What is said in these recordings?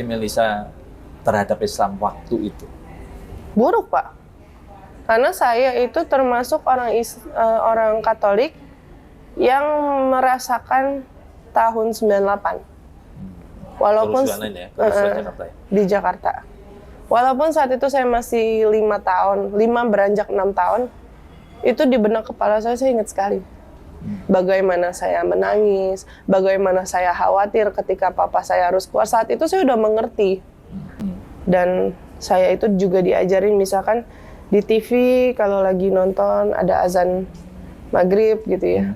si Melisa terhadap Islam waktu itu? Buruk, Pak. Karena saya itu termasuk orang Katolik yang merasakan tahun 98. Walaupun Kerusuhan ya, kerusuhan Jakarta ya? di Jakarta. Walaupun saat itu saya masih 5 tahun, 5 beranjak 6 tahun, itu di benak kepala saya ingat sekali. Bagaimana saya menangis, bagaimana saya khawatir ketika papa saya harus keluar. Saat itu saya udah mengerti. Dan saya itu juga diajarin misalkan di TV kalau lagi nonton ada azan maghrib gitu ya,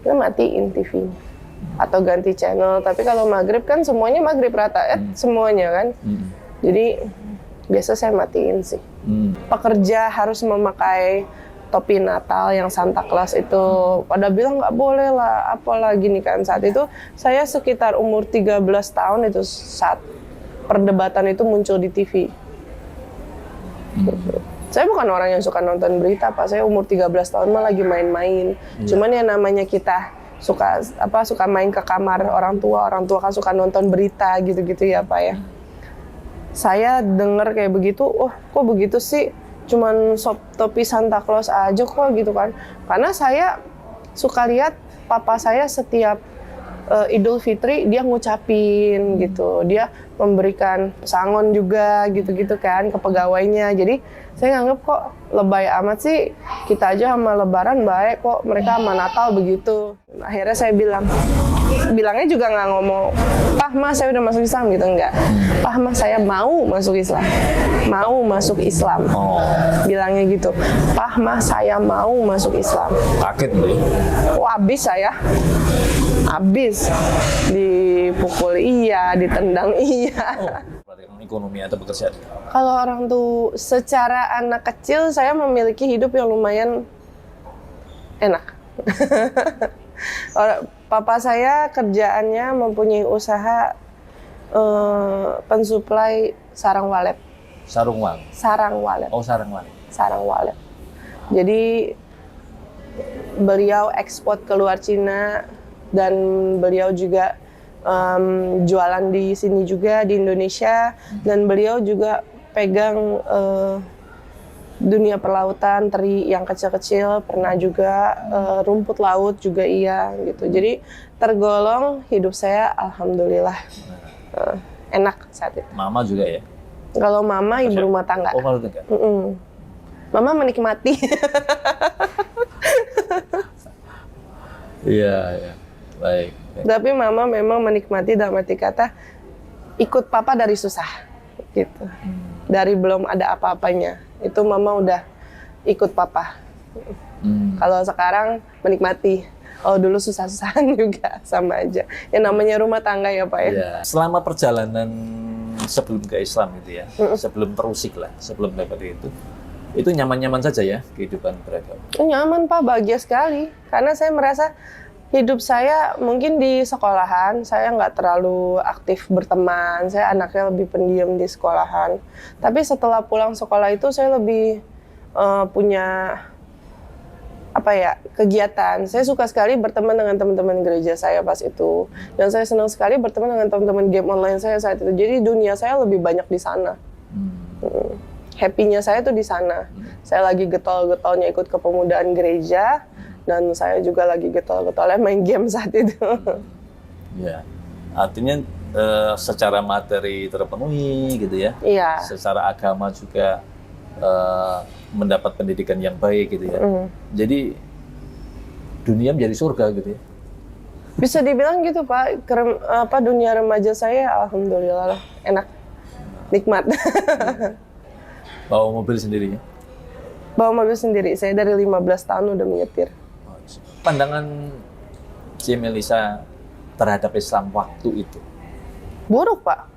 kita matiin TV atau ganti channel. Tapi kalau maghrib kan semuanya maghrib rata, semuanya kan. Jadi biasa saya matiin sih. Pekerja harus memakai topi Natal yang Santa Claus itu, pada bilang nggak boleh lah, apalagi nih kan. Saat itu saya sekitar umur 13 tahun itu saat perdebatan itu muncul di TV. Saya bukan orang yang suka nonton berita, Pak. Saya umur 13 tahun mah lagi main-main. Cuman ya namanya kita suka main ke kamar orang tua kan suka nonton berita gitu-gitu ya, Pak ya. Saya dengar kayak begitu, oh kok begitu sih? Cuman topi Santa Claus aja kok gitu kan. Karena saya suka lihat papa saya setiap Idul Fitri dia ngucapin gitu. Dia memberikan sangon juga gitu-gitu kan ke pegawainya. Jadi saya nganggep kok lebay amat sih. Kita aja sama lebaran baik kok, mereka sama Natal begitu. Akhirnya saya bilangnya juga nggak ngomong, "Pah, Ma, saya udah masuk Islam," gitu, enggak. "Pah, Ma, saya mau masuk Islam." Mau masuk Islam. Bilangnya gitu. "Pah, Ma, saya mau masuk Islam." Kaget nih. Oh, habis saya. Habis. Dipukul iya, ditendang iya. Ekonomi atau pekerjaan? Kalau orang tuh secara anak kecil saya memiliki hidup yang lumayan enak. Papa saya kerjaannya mempunyai usaha pensuplai sarang walet. Sarang walet. Oh, sarang walet. Sarang walet. Jadi beliau ekspor keluar Cina dan beliau juga jualan di sini juga di Indonesia, dan beliau juga pegang dunia perlautan, teri yang kecil-kecil pernah juga, rumput laut juga iya gitu. Jadi tergolong hidup saya alhamdulillah enak saat itu. Mama juga ya? Kalau mama ibu rumah tangga. Oh, malu enggak? Mama menikmati. Iya. Baik. Tapi mama memang menikmati dalam arti kata ikut papa dari susah gitu. Dari belum ada apa-apanya itu mama udah ikut papa. Kalau sekarang menikmati. Oh, dulu susah-susahan juga sama aja. Yang namanya rumah tangga ya, Pak ya. Ya. Selama perjalanan sebelum ke Islam gitu ya, sebelum terusik lah, sebelum dapat itu nyaman-nyaman saja ya kehidupan beragama? Nyaman, Pak, bahagia sekali. Karena saya merasa hidup saya mungkin di sekolahan, saya nggak terlalu aktif berteman. Saya anaknya lebih pendiam di sekolahan. Tapi setelah pulang sekolah itu saya lebih punya kegiatan. Saya suka sekali berteman dengan teman-teman gereja saya pas itu. Dan saya senang sekali berteman dengan teman-teman game online saya saat itu. Jadi dunia saya lebih banyak di sana. Happy-nya saya tuh di sana. Saya lagi getol-getolnya ikut kepemudaan gereja. Dan saya juga lagi getol-getolnya main game saat itu. Ya, artinya secara materi terpenuhi gitu ya. Iya. Secara agama juga mendapat pendidikan yang baik gitu ya. Jadi dunia menjadi surga gitu ya. Bisa dibilang gitu, Pak. Dunia remaja saya alhamdulillah lah, enak, nikmat. Bawa mobil sendiri ya? Bawa mobil sendiri. Saya dari 15 tahun udah menyetir. Pandangan si Melisa terhadap Islam waktu itu? Buruk, Pak.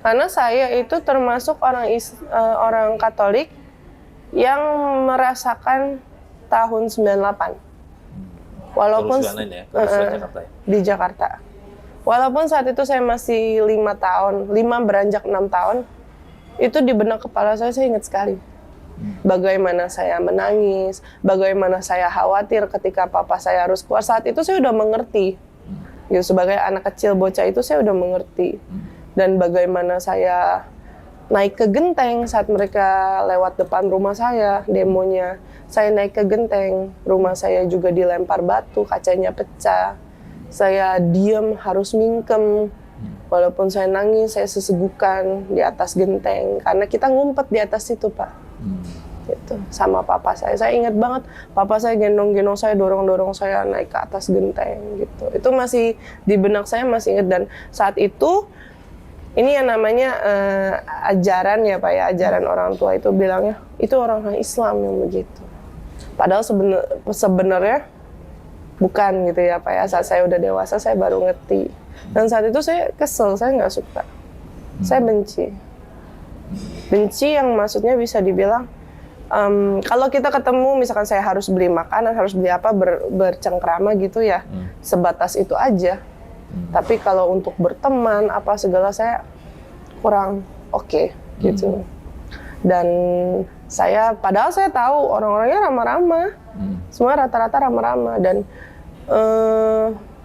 Karena saya itu termasuk orang Katolik yang merasakan tahun 98. Walaupun Kerusuhan ya, kerusuhan Jakarta ya? Di Jakarta. Walaupun saat itu saya masih 5 tahun, 5 beranjak 6 tahun, itu di benak kepala saya ingat sekali. Bagaimana saya menangis, bagaimana saya khawatir ketika papa saya harus keluar. Saat itu saya udah mengerti. Gitu, sebagai anak kecil bocah itu saya udah mengerti. dan bagaimana saya naik ke genteng saat mereka lewat depan rumah saya demonya. Saya naik ke genteng, rumah saya juga dilempar batu, kacanya pecah. Saya diam, harus mingkem. Walaupun saya nangis, saya sesegukan di atas genteng. Karena kita ngumpet di atas situ, Pak. Gitu. Sama papa saya. Saya ingat banget, papa saya gendong-gendong saya, dorong-dorong saya naik ke atas genteng. Gitu. Itu masih di benak saya, masih ingat. Dan saat itu, ini yang namanya ajaran ya Pak ya, ajaran orang tua itu bilangnya, itu orang Islam yang begitu. Padahal sebenarnya bukan gitu ya Pak ya, saat saya udah dewasa saya baru ngerti. Dan saat itu saya kesel, saya nggak suka. Saya benci. Benci yang maksudnya bisa dibilang, kalau kita ketemu misalkan saya harus beli makanan, harus beli apa, bercengkrama gitu ya, sebatas itu aja. Tapi kalau untuk berteman, apa segala saya kurang oke, gitu. Dan saya, padahal saya tahu orang-orangnya ramah-ramah. Semua rata-rata ramah-ramah. Dan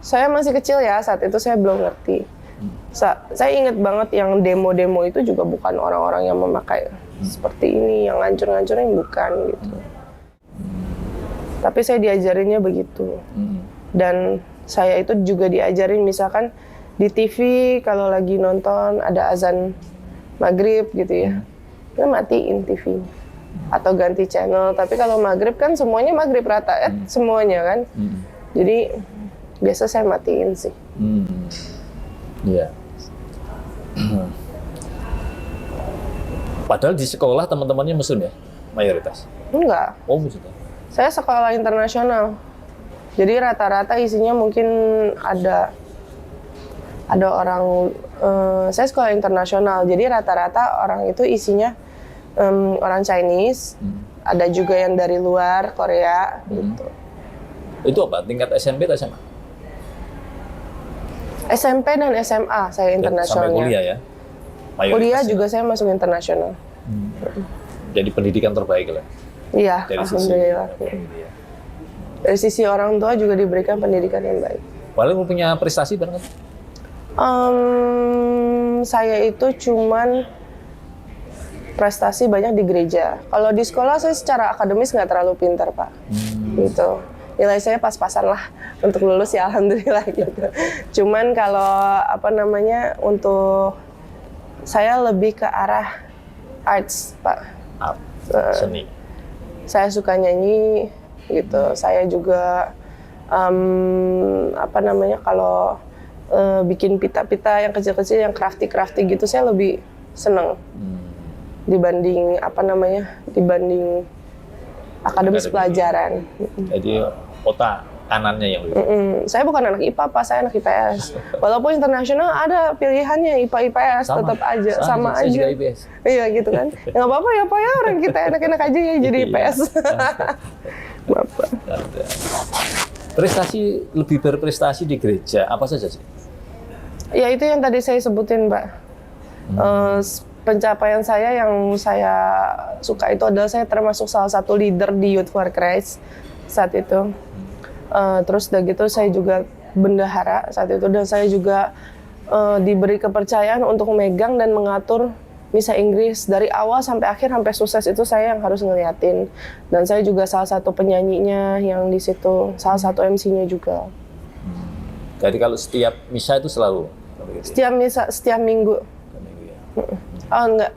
saya masih kecil ya, saat itu saya belum ngerti. Saya ingat banget yang demo-demo itu juga bukan orang-orang yang memakai seperti ini, yang ngancur-ngancurin bukan gitu. Tapi saya diajarinnya begitu. Dan saya itu juga diajarin misalkan di TV kalau lagi nonton ada azan maghrib gitu ya, ya matiin TV atau ganti channel. Tapi kalau maghrib kan semuanya maghrib rata semuanya kan. Jadi biasa saya matiin sih. Iya. Padahal di sekolah teman-temannya Muslim ya, mayoritas? Enggak. Oh, Muslim. Saya sekolah internasional. Jadi rata-rata isinya mungkin ada orang, saya sekolah internasional, jadi rata-rata orang itu isinya orang Chinese, ada juga yang dari luar Korea gitu. Itu apa? Tingkat SMP atau SMA? SMP dan SMA saya internasionalnya. Sampai kuliah ya? Kuliah juga saya masuk internasional. Jadi pendidikan terbaik lah? Iya, dari alhamdulillah. Dari sisi orang tua juga diberikan pendidikan yang baik. Walaupun punya prestasi banget? Saya itu cuman prestasi banyak di gereja. Kalau di sekolah saya secara akademis nggak terlalu pintar Pak. Gitu. Nilai saya pas-pasan lah untuk lulus ya alhamdulillah gitu. Cuman kalau apa namanya untuk saya lebih ke arah arts Pak. Art, seni. Saya suka nyanyi gitu. Saya juga apa namanya kalau bikin pita-pita yang kecil-kecil, yang crafty gitu, saya lebih seneng dibanding apa namanya, dibanding akademis pelajaran. Jadi otak kanannya yang lebih. Saya bukan anak IPA, Pak, saya anak IPS. Walaupun internasional ada pilihannya IPA IPS, tetap aja sama saya aja. juga IPS. Iya gitu kan. Ya nggak apa-apa ya Pak ya, orang kita enak-enak aja ya jadi IPS. Bapak. Prestasi, lebih berprestasi di gereja apa saja sih? Ya itu yang tadi saya sebutin Pak. Pencapaian saya yang saya suka itu adalah saya termasuk salah satu leader di Youth for Christ saat itu. Terus udah gitu saya juga bendahara saat itu, dan saya juga diberi kepercayaan untuk megang dan mengatur misa Inggris dari awal sampai akhir, sampai sukses itu saya yang harus ngeliatin. Dan saya juga salah satu penyanyinya yang di situ, salah satu MC-nya juga. Jadi kalau setiap misa itu selalu? Setiap misa, setiap minggu. Oh enggak,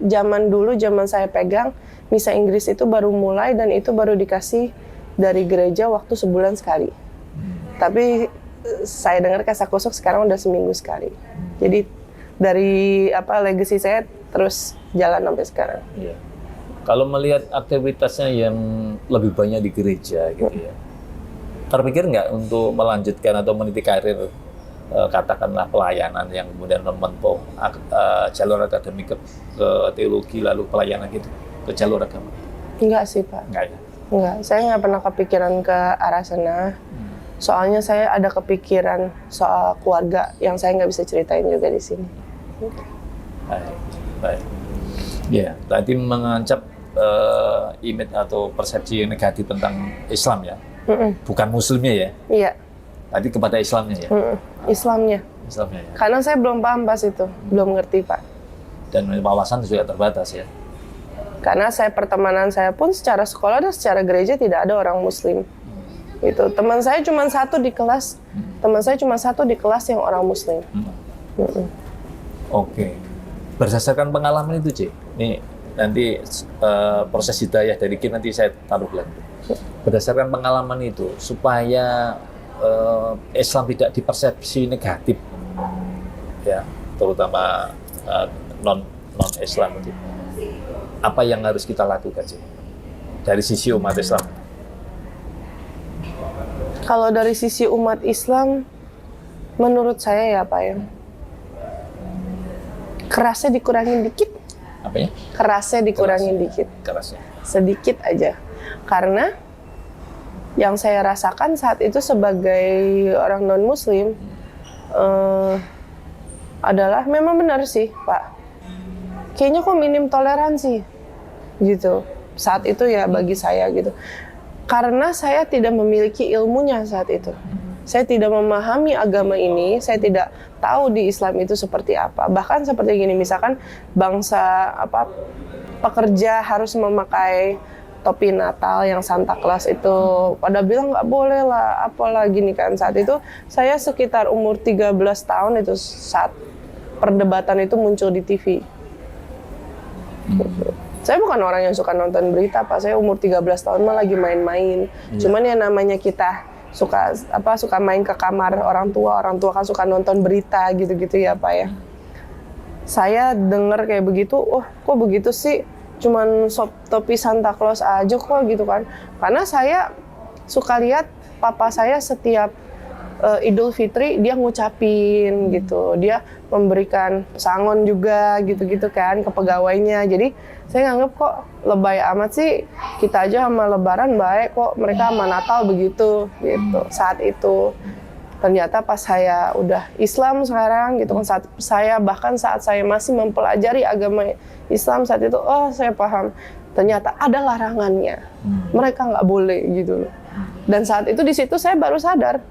zaman saya pegang misa Inggris itu baru mulai, dan itu baru dikasih dari gereja waktu sebulan sekali. Tapi saya dengar Kasakusuk sekarang udah seminggu sekali. Jadi dari apa legacy saya terus jalan sampai sekarang. Iya. Kalau melihat aktivitasnya yang lebih banyak di gereja gitu ya, terpikir nggak untuk melanjutkan atau meniti karir katakanlah pelayanan yang kemudian menempuh jalur akademik ke teologi lalu pelayanan gitu ke jalur agama? Enggak sih Pak. Enggak ya? Enggak, saya nggak pernah kepikiran ke arah sana. Soalnya saya ada kepikiran soal keluarga yang saya nggak bisa ceritain juga di sini. Baik. Ya, tadi mengancap image atau persepsi negatif tentang Islam ya, bukan Muslimnya ya? Iya. Tadi kepada Islamnya ya? Islamnya. Islamnya ya. Karena saya belum paham pas itu, belum ngerti Pak. Dan wawasan juga terbatas ya. Karena pertemanan saya pun secara sekolah dan secara gereja tidak ada orang Muslim. Gitu. Teman saya cuma satu di kelas. Teman saya cuma satu di kelas yang orang Muslim. Oke. Berdasarkan pengalaman itu, Cik. Ini nanti proses hidayah dari Ki nanti saya taruh lagi. Berdasarkan pengalaman itu supaya Islam tidak dipersepsi negatif, ya, terutama non Islam itu. Apa yang harus kita lakukan sih dari sisi umat Islam? Kalau dari sisi umat Islam, menurut saya ya Pak ya, kerasnya dikurangin dikit. Apa ya? Kerasnya dikurangin dikit. Kerasnya. Sedikit aja. Karena yang saya rasakan saat itu sebagai orang non-Muslim adalah memang benar sih Pak. Kayaknya kok minim toleransi gitu saat itu ya bagi saya gitu. Karena saya tidak memiliki ilmunya saat itu. Saya tidak memahami agama ini, saya tidak tahu di Islam itu seperti apa. Bahkan seperti gini, misalkan bangsa pekerja harus memakai topi Natal yang Santa Claus itu, pada bilang nggak boleh lah, apalah gini kan. Saat itu saya sekitar umur 13 tahun itu saat perdebatan itu muncul di TV. Saya bukan orang yang suka nonton berita, Pak. Saya umur 13 tahun mah lagi main-main. Cuman ya namanya kita suka main ke kamar orang tua kan suka nonton berita gitu-gitu ya, Pak ya. Saya dengar kayak begitu, oh kok begitu sih? Cuman topi Santa Claus aja kok gitu kan. Karena saya suka lihat papa saya setiap Idul Fitri dia ngucapin gitu, dia memberikan pesangon juga gitu-gitu kan ke pegawainya. Jadi saya nganggep kok lebay amat sih, kita aja sama Lebaran baik kok, mereka sama Natal begitu gitu. Saat itu ternyata pas saya udah Islam sekarang gitu kan, saat saya masih mempelajari agama Islam saat itu, oh saya paham ternyata ada larangannya, mereka nggak boleh gitu loh. Dan saat itu di situ saya baru sadar,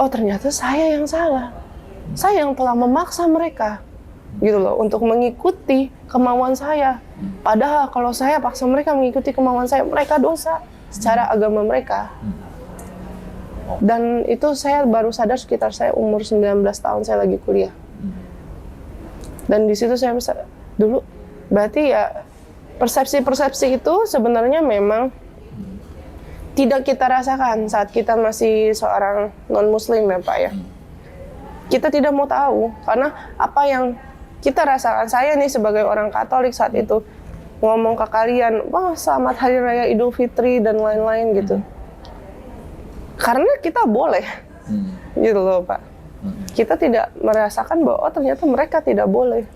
oh ternyata saya yang salah. Saya yang telah memaksa mereka gitu loh untuk mengikuti kemauan saya. Padahal kalau saya paksa mereka mengikuti kemauan saya, mereka dosa secara agama mereka. Dan itu saya baru sadar sekitar saya umur 19 tahun, saya lagi kuliah. Dan di situ saya dulu berarti ya persepsi-persepsi itu sebenarnya memang tidak kita rasakan saat kita masih seorang non-Muslim ya Pak ya. Kita tidak mau tahu, karena apa yang kita rasakan, saya nih sebagai orang Katolik saat itu, ngomong ke kalian, wah selamat Hari Raya Idul Fitri dan lain-lain gitu. Karena kita boleh, gitu loh Pak. Kita tidak merasakan bahwa oh, ternyata mereka tidak boleh.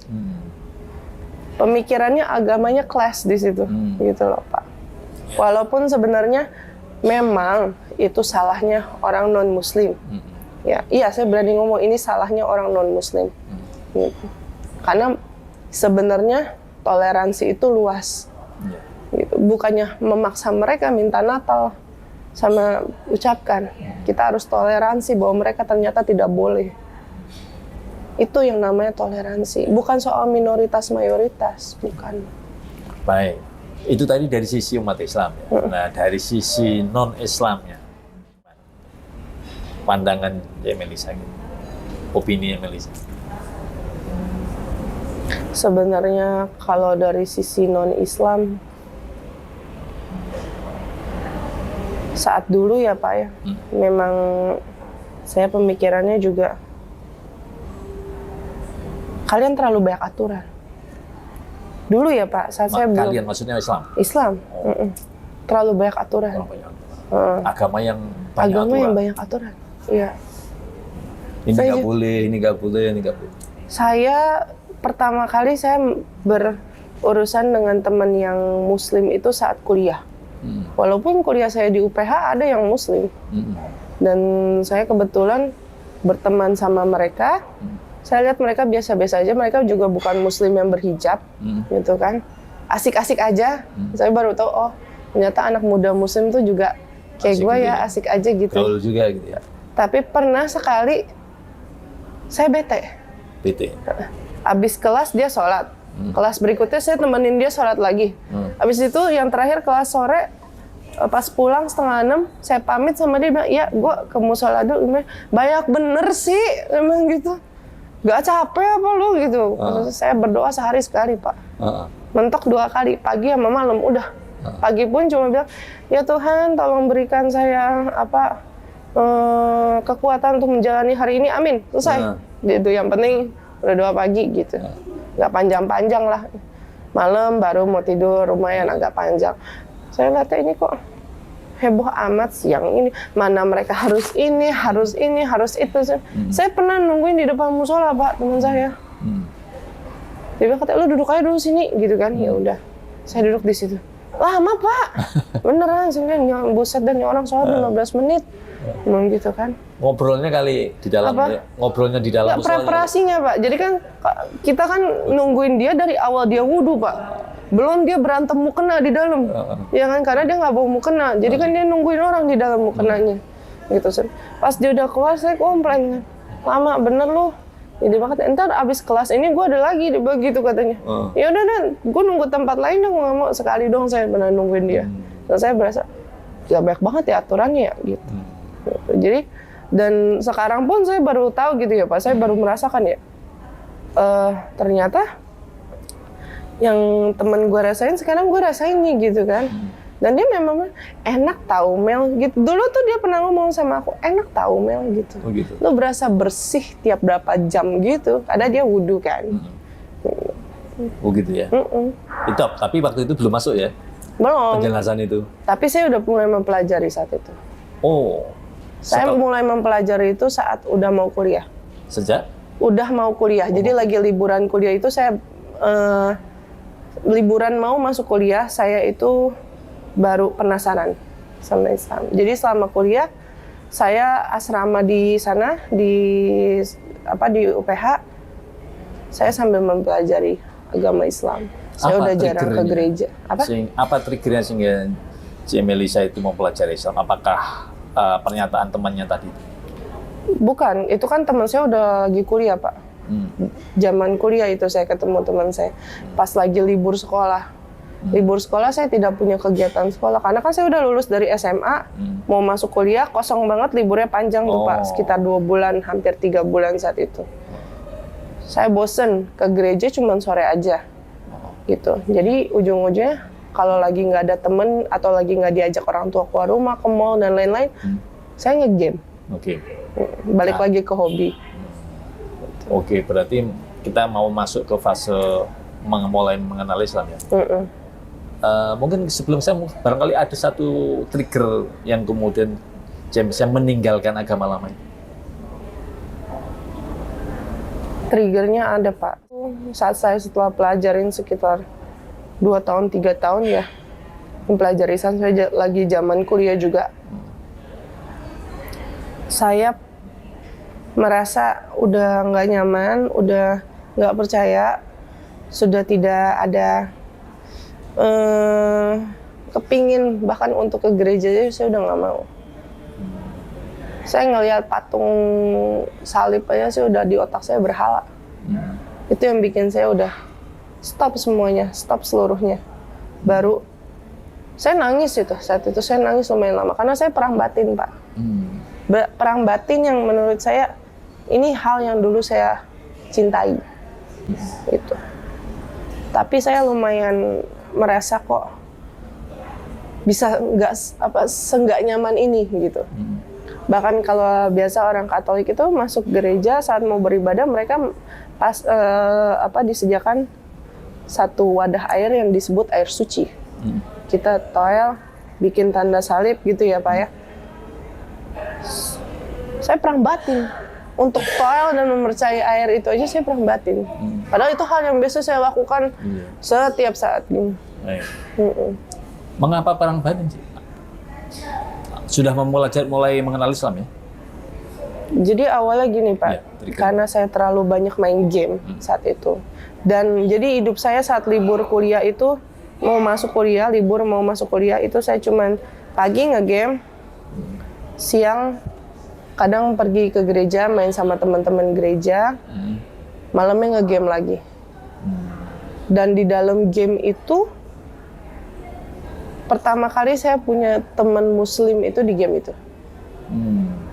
Pemikirannya agamanya clash di situ, gitu loh Pak. Walaupun sebenarnya memang itu salahnya orang non-Muslim. Ya, iya saya berani ngomong ini salahnya orang non-Muslim. Gitu. Karena sebenarnya toleransi itu luas. Gitu. Bukannya memaksa mereka minta Natal sama ucapkan. Kita harus toleransi bahwa mereka ternyata tidak boleh. Itu yang namanya toleransi. Bukan soal minoritas mayoritas, bukan. Baik. Itu tadi dari sisi umat Islam. Ya. Nah, dari sisi non-Islamnya, pandangan Melisa, gitu. Opini Melisa. Sebenarnya kalau dari sisi non-Islam, saat dulu ya Pak ya, memang saya pemikirannya juga, kalian terlalu banyak aturan. Dulu ya Pak, saat saya belum. Kalian maksudnya Islam? Islam, terlalu banyak aturan. Agama yang banyak agama aturan. Yang banyak aturan, iya. Ini nggak boleh, ini nggak boleh, ini nggak boleh. Saya pertama kali saya berurusan dengan teman yang Muslim itu saat kuliah. Walaupun kuliah saya di UPH ada yang Muslim, dan saya kebetulan berteman sama mereka. Saya lihat mereka biasa-biasa aja, mereka juga bukan Muslim yang berhijab, gitu kan. Asik-asik aja. Saya baru tahu, oh ternyata anak muda Muslim tuh juga kayak gue ya, asik aja gitu. Gaul juga gitu ya. Tapi pernah sekali Saya bete. PT. Abis kelas dia sholat. Kelas berikutnya saya temenin dia sholat lagi. Abis itu yang terakhir kelas sore, pas pulang 5:30, saya pamit sama dia, bilang, iya gue ke musola dulu. Banyak bener sih, emang gitu. Gak capek apa lu gitu. Saya berdoa sehari sekali Pak. Mentok 2 kali, pagi sama malam, udah. Pagi pun cuma bilang, ya Tuhan tolong berikan saya kekuatan untuk menjalani hari ini, amin. Selesai. Gitu, yang penting berdoa pagi gitu. Gak panjang-panjang lah. Malam baru mau tidur, lumayan agak panjang. Saya lihat ini kok heboh amat siang ini. Mana mereka harus ini, harus itu. Saya pernah nungguin di depan musola Pak, teman saya. Dia bilang, lu duduk aja dulu sini gitu kan. Ya udah, saya duduk di situ. Lama Pak, beneran. Saya bilang, buset dan orang sholat 15 menit. Memang gitu kan. Ngobrolnya kali di dalam, ngobrolnya di dalam musolanya. Preparasinya Pak, jadi kan kita kan nungguin dia dari awal dia wudhu Pak. Belum dia berantem mukena di dalam, ya kan, karena dia nggak bawa mukena, jadi kan dia nungguin orang di dalam mukenanya, gitu sih. Pas dia udah keluar saya komplain, lama bener lu. Jadi banget, ntar abis kelas ini gue ada lagi begitu katanya. Ya udah dan gue nunggu tempat lain dong, nggak mau, sekali dong saya pernah nungguin dia. Dan saya berasa ya banyak banget ya aturannya ya, gitu. Jadi dan sekarang pun saya baru tahu gitu ya Pak, saya baru merasakan ya, ternyata yang temen gue rasain sekarang gue rasain nih gitu kan. Dan dia memang enak tahu Mel gitu. Dulu tuh dia pernah ngomong sama aku, enak tahu Mel gitu. Gitu. Lu berasa bersih tiap berapa jam gitu. Ada dia wudhu kan. Oh gitu ya. Itu tapi waktu itu belum masuk ya? Belum. Penjelasan itu. Tapi saya udah mulai mempelajari saat itu. Oh. Saya mulai mempelajari itu saat udah mau kuliah. Sejak? Udah mau kuliah. Jadi lagi liburan kuliah itu saya liburan mau masuk kuliah, saya itu baru penasaran sama Islam. Jadi selama kuliah saya asrama di sana di UPH, saya sambil mempelajari agama Islam. Saya udah jarang ke gereja. Apa triggernya sehingga Ci Melisa itu mau pelajari Islam? Apakah pernyataan temannya tadi? Bukan, itu kan teman saya udah lagi kuliah Pak. Zaman kuliah itu saya ketemu teman saya pas lagi libur sekolah. Libur sekolah saya tidak punya kegiatan sekolah karena kan saya udah lulus dari SMA, mau masuk kuliah kosong banget, liburnya panjang tuh Pak, sekitar 2 bulan, hampir 3 bulan saat itu. Saya bosen ke gereja cuma sore aja, gitu. Jadi ujung-ujungnya kalau lagi nggak ada temen atau lagi nggak diajak orang tua keluar rumah ke mall dan lain-lain, saya nge-game. Balik lagi ke hobi. Oke, berarti kita mau masuk ke fase mulai mengenal Islam ya. Mungkin sebelum saya barangkali ada satu trigger yang kemudian James yang meninggalkan agama lama itu. Triggernya ada Pak. Saat saya setelah pelajarin sekitar 2 tahun, 3 tahun ya, mempelajari Islam, saya lagi zaman kuliah juga. Saya merasa udah nggak nyaman, udah nggak percaya, sudah tidak ada kepingin bahkan untuk ke gereja aja saya udah nggak mau. Saya ngelihat patung salib aja saya udah di otak saya berhala. Itu yang bikin saya udah stop semuanya, stop seluruhnya. Baru saya nangis itu, saat itu saya nangis lumayan lama karena saya perang batin Pak. Perang batin yang menurut saya ini hal yang dulu saya cintai, itu. Tapi saya lumayan merasa kok bisa nggak nyaman ini gitu. Bahkan kalau biasa orang Katolik itu masuk gereja saat mau beribadah mereka pas disediakan satu wadah air yang disebut air suci. Kita toel, bikin tanda salib gitu ya Pak ya. Saya perang batin. Untuk toel dan mempercayai air itu aja saya perang batin. Padahal itu hal yang biasa saya lakukan setiap saat gini. Mengapa perang batin sih? Sudah mulai mengenal Islam ya? Jadi awalnya gini Pak, karena saya terlalu banyak main game saat itu. Dan jadi hidup saya saat libur kuliah itu, mau masuk kuliah, libur mau masuk kuliah itu saya cuman pagi nge-game, siang kadang pergi ke gereja, main sama teman-teman gereja, malamnya nge-game lagi. Dan di dalam game itu, pertama kali saya punya teman muslim itu di game itu.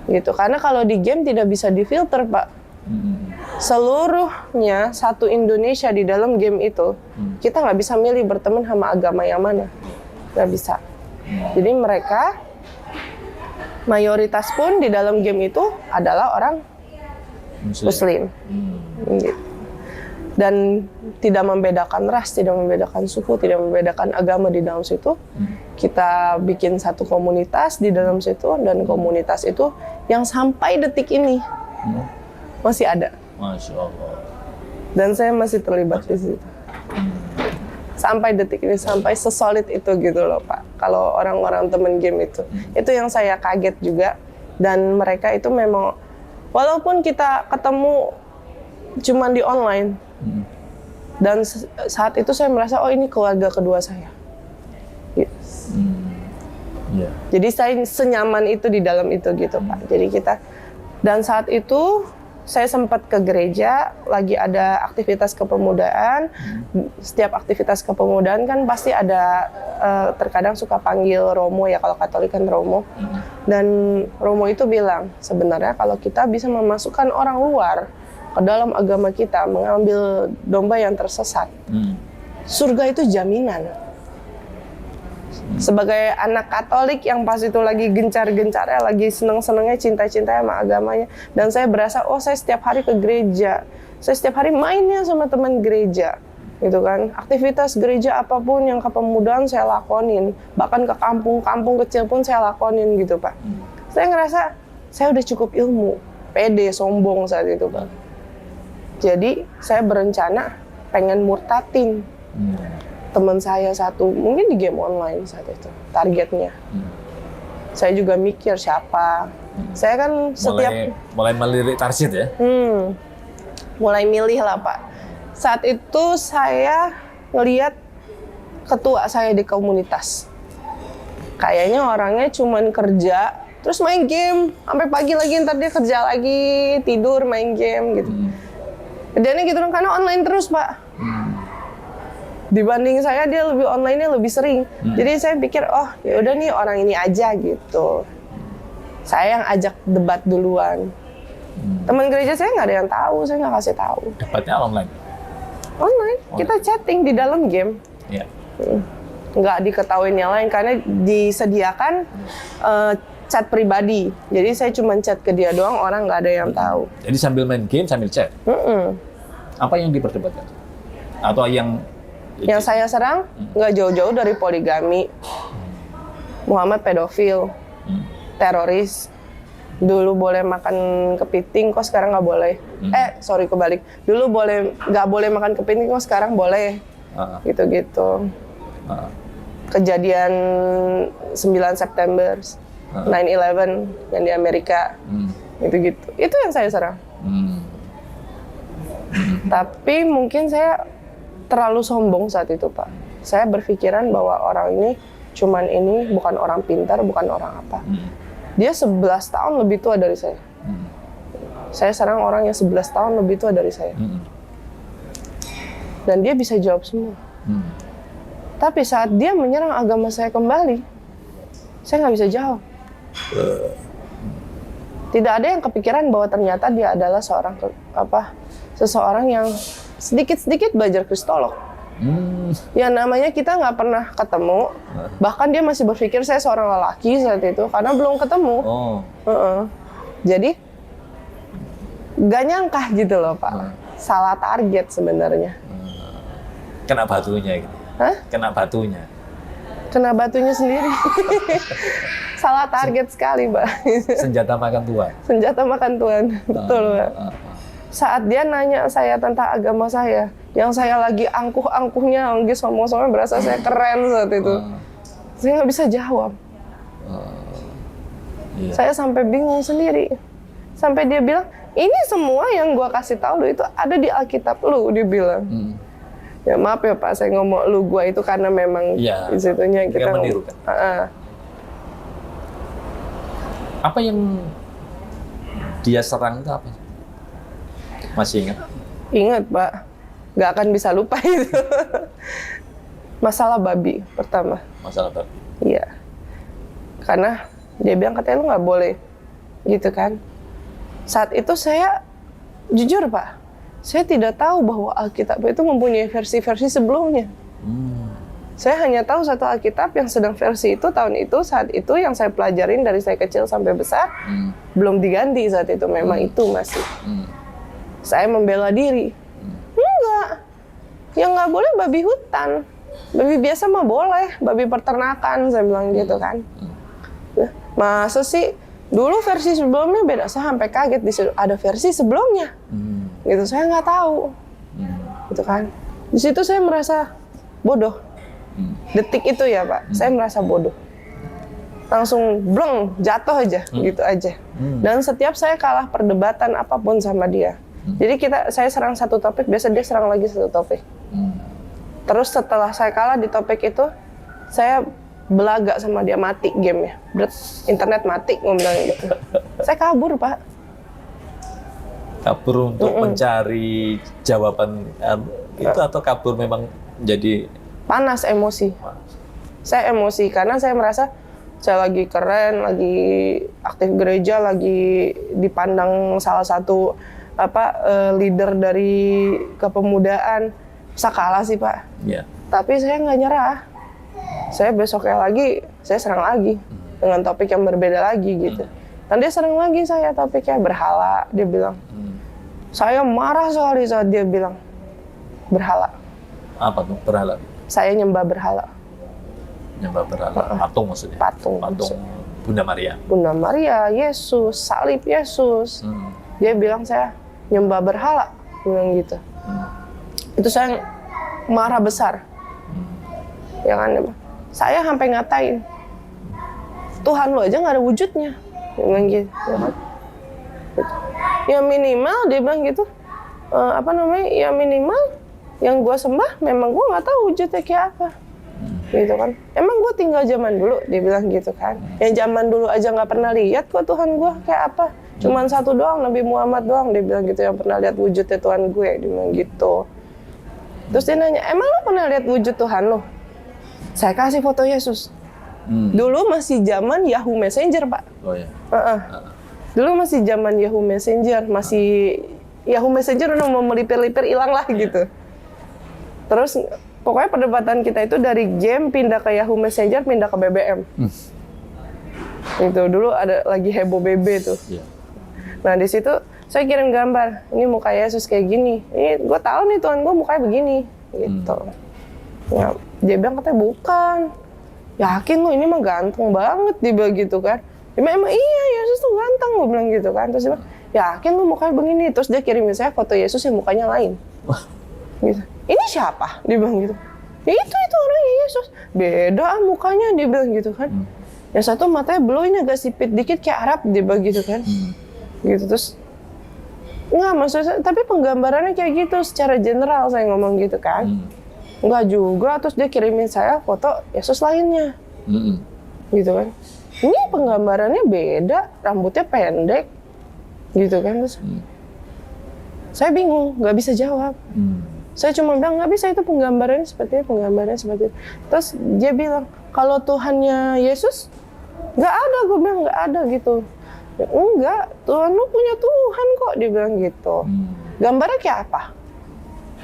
Gitu, karena kalau di game tidak bisa difilter, Pak. Seluruhnya satu Indonesia di dalam game itu, kita nggak bisa milih berteman sama agama yang mana, nggak bisa. Jadi mereka mayoritas pun di dalam game itu adalah orang Muslim. Gitu. Dan tidak membedakan ras, tidak membedakan suku, tidak membedakan agama di dalam situ. Kita bikin satu komunitas di dalam situ, dan komunitas itu yang sampai detik ini masih ada. Masya Allah. Dan saya masih terlibat di situ. Sampai detik ini, sampai sesolid itu gitu loh, Pak. Kalau orang-orang temen game itu. Itu yang saya kaget juga. Dan mereka itu memang, walaupun kita ketemu cuman di online, dan saat itu saya merasa, oh ini keluarga kedua saya. Yes. Jadi saya senyaman itu di dalam itu gitu, Pak. Jadi kita, dan saat itu saya sempat ke gereja, lagi ada aktivitas kepemudaan. Setiap aktivitas kepemudaan kan pasti ada, terkadang suka panggil Romo ya, kalau Katolik kan Romo. Dan Romo itu bilang, sebenarnya kalau kita bisa memasukkan orang luar ke dalam agama kita, mengambil domba yang tersesat, surga itu jaminan. Sebagai anak Katolik yang pas itu lagi gencar-gencarnya, lagi seneng-senengnya, cinta-cintanya sama agamanya, dan saya berasa, oh saya setiap hari ke gereja, saya setiap hari mainnya sama teman gereja, gitu kan. Aktivitas gereja apapun yang kepemudaan saya lakonin, bahkan ke kampung-kampung kecil pun saya lakonin gitu, Pak. Saya ngerasa saya udah cukup ilmu, pede, sombong saat itu, Pak. Jadi saya berencana pengen murtatin teman saya satu, mungkin di game online saat itu, targetnya. Saya juga mikir siapa. Saya kan setiap... Mulai melirik target ya? Mulai milih lah, Pak. Saat itu saya ngelihat ketua saya di komunitas. Kayaknya orangnya cuman kerja, terus main game, sampai pagi lagi, ntar dia kerja lagi, tidur, main game gitu. Kerjanya gitu karena online terus, Pak. Dibanding saya, dia lebih online-nya lebih sering. Jadi saya pikir, oh ya udah nih orang ini aja gitu. Saya yang ajak debat duluan. Teman gereja saya nggak ada yang tahu, saya nggak kasih tahu. Debatnya online? Online, kita chatting di dalam game. Iya. Nggak diketahuin yang lain karena disediakan chat pribadi. Jadi saya cuma chat ke dia doang, orang nggak ada yang tahu. Jadi sambil main game, sambil chat? Apa yang diperdebatkan? Atau yang saya serang nggak jauh-jauh dari poligami, Muhammad pedofil, teroris. Dulu boleh makan kepiting, kok sekarang nggak boleh. Kebalik. Dulu nggak boleh makan kepiting, kok sekarang boleh. Gitu-gitu. Kejadian 9 September, 9/11 yang di Amerika, gitu-gitu. Itu yang saya serang. Tapi mungkin saya terlalu sombong saat itu, Pak. Saya berpikiran bahwa orang ini bukan orang pintar, bukan orang apa. Dia 11 tahun lebih tua dari saya. Saya serang orang yang 11 tahun lebih tua dari saya. Dan dia bisa jawab semua. Tapi saat dia menyerang agama saya kembali, saya nggak bisa jawab. Tidak ada yang kepikiran bahwa ternyata dia adalah seseorang yang sedikit-sedikit belajar kristolog. Ya namanya kita nggak pernah ketemu, bahkan dia masih berpikir saya seorang lelaki saat itu, karena belum ketemu. Jadi, nggak nyangka gitu loh, Pak. Salah target sebenarnya. Kena batunya gitu? Kena batunya? Kena batunya sendiri. Salah target sekali, Pak. Senjata makan tuan? Senjata makan tuan, betul, Pak. Saat dia nanya saya tentang agama saya, yang saya lagi angkuh-angkuhnya, lagi sombong-sombongnya, berasa saya keren saat itu. Saya nggak bisa jawab. Saya sampai bingung sendiri. Sampai dia bilang, ini semua yang gua kasih tahu lu itu ada di Alkitab lu, dia bilang. Ya maaf ya Pak, saya ngomong lu gua itu karena memang di situnya kita meniru kan? Apa yang dia serang itu apa? Masih ingat? Ingat Pak, nggak akan bisa lupa itu. Masalah babi pertama. Masalah babi. Iya, karena dia bilang katanya lu nggak boleh, gitu kan. Saat itu saya jujur Pak, saya tidak tahu bahwa Alkitab itu mempunyai versi-versi sebelumnya. Saya hanya tahu satu Alkitab yang sedang versi itu tahun itu, saat itu yang saya pelajarin dari saya kecil sampai besar, belum diganti saat itu, memang itu masih. Saya membela diri. Enggak. Yang nggak boleh babi hutan. Babi biasa mah boleh, babi peternakan, saya bilang gitu kan. Masa sih, dulu versi sebelumnya beda, saya sampai kaget disitu ada versi sebelumnya. Gitu, saya nggak tahu. Gitu kan. Di situ saya merasa bodoh. Detik itu ya Pak, saya merasa bodoh. Langsung bleng, jatuh aja, gitu aja. Dan setiap saya kalah perdebatan apapun sama dia. Jadi saya serang satu topik, biasa dia serang lagi satu topik. Terus setelah saya kalah di topik itu, saya belaga sama dia, mati gamenya. Internet mati, ngomong gitu. Saya kabur Pak. Kabur untuk mencari jawaban itu atau kabur memang jadi panas emosi. Saya emosi karena saya merasa saya lagi keren, lagi aktif gereja, lagi dipandang salah satu leader dari kepemudaan. Bisa kalah sih Pak. Yeah. Tapi saya nggak nyerah. Saya besoknya lagi, saya serang lagi dengan topik yang berbeda lagi gitu. Dan dia serang lagi saya topiknya berhala. Dia bilang, saya marah sekali saat dia bilang berhala. Apa tuh berhala? Saya nyembah berhala. Nyembah berhala, patung maksudnya? Patung. Bunda Maria? Bunda Maria, Yesus, salib Yesus. Dia bilang saya nyembah berhala, bilang gitu. Itu saya marah besar. Ya kan, saya sampai ngatain, Tuhan lu aja nggak ada wujudnya, dia bilang gitu. Ya kan? Ya minimal dia bilang gitu, ya minimal yang gue sembah memang gue nggak tahu wujudnya kayak apa, gitu kan. Emang gue tinggal zaman dulu, dia bilang gitu kan. Yang zaman dulu aja nggak pernah lihat kok Tuhan gue kayak apa. Cuman satu doang, Nabi Muhammad doang, dia bilang gitu, yang pernah lihat wujudnya Tuhan gue, dia bilang gitu. Terus dia nanya, emang lo pernah lihat wujud Tuhan lo? Saya kasih foto Yesus. Dulu masih zaman Yahoo Messenger Pak. Oh ya. Dulu masih zaman Yahoo Messenger, Yahoo Messenger udah mau melipir-lipir, hilang lah gitu. Terus pokoknya perdebatan kita itu dari game pindah ke Yahoo Messenger, pindah ke BBM. Itu dulu ada lagi heboh BB tuh. Yeah. Nah di situ saya kirim gambar, ini muka Yesus kayak gini. Ini gue tahu nih Tuhan gue mukanya begini, gitu. Ya, dia bilang katanya bukan. Yakin lu ini mah ganteng banget, dia bilang gitu kan. Emang iya Yesus tuh ganteng, gue bilang gitu kan. Terus dia bilang, yakin lu mukanya begini. Terus dia kirimin saya foto Yesus yang mukanya lain. Gitu. Ini siapa? Dia bilang gitu. Ya itu orangnya Yesus. Beda mukanya, dia bilang gitu kan. Yang satu matanya blue, ini agak sipit dikit kayak Arab, dia bilang gitu kan. Gitu terus. Enggak, maksudnya, tapi penggambarannya kayak gitu secara general saya ngomong gitu kan. Enggak juga, terus dia kirimin saya foto Yesus lainnya. Gitu kan. Ini penggambarannya beda, rambutnya pendek. Gitu kan. Terus saya bingung, nggak bisa jawab. Saya cuma bilang, nggak bisa, itu penggambarannya seperti itu. Terus dia bilang, kalau Tuhannya Yesus, nggak ada, gue bilang nggak ada gitu. Ya, enggak, Tuhan lu punya Tuhan kok, dia bilang gitu. Gambarnya kayak apa?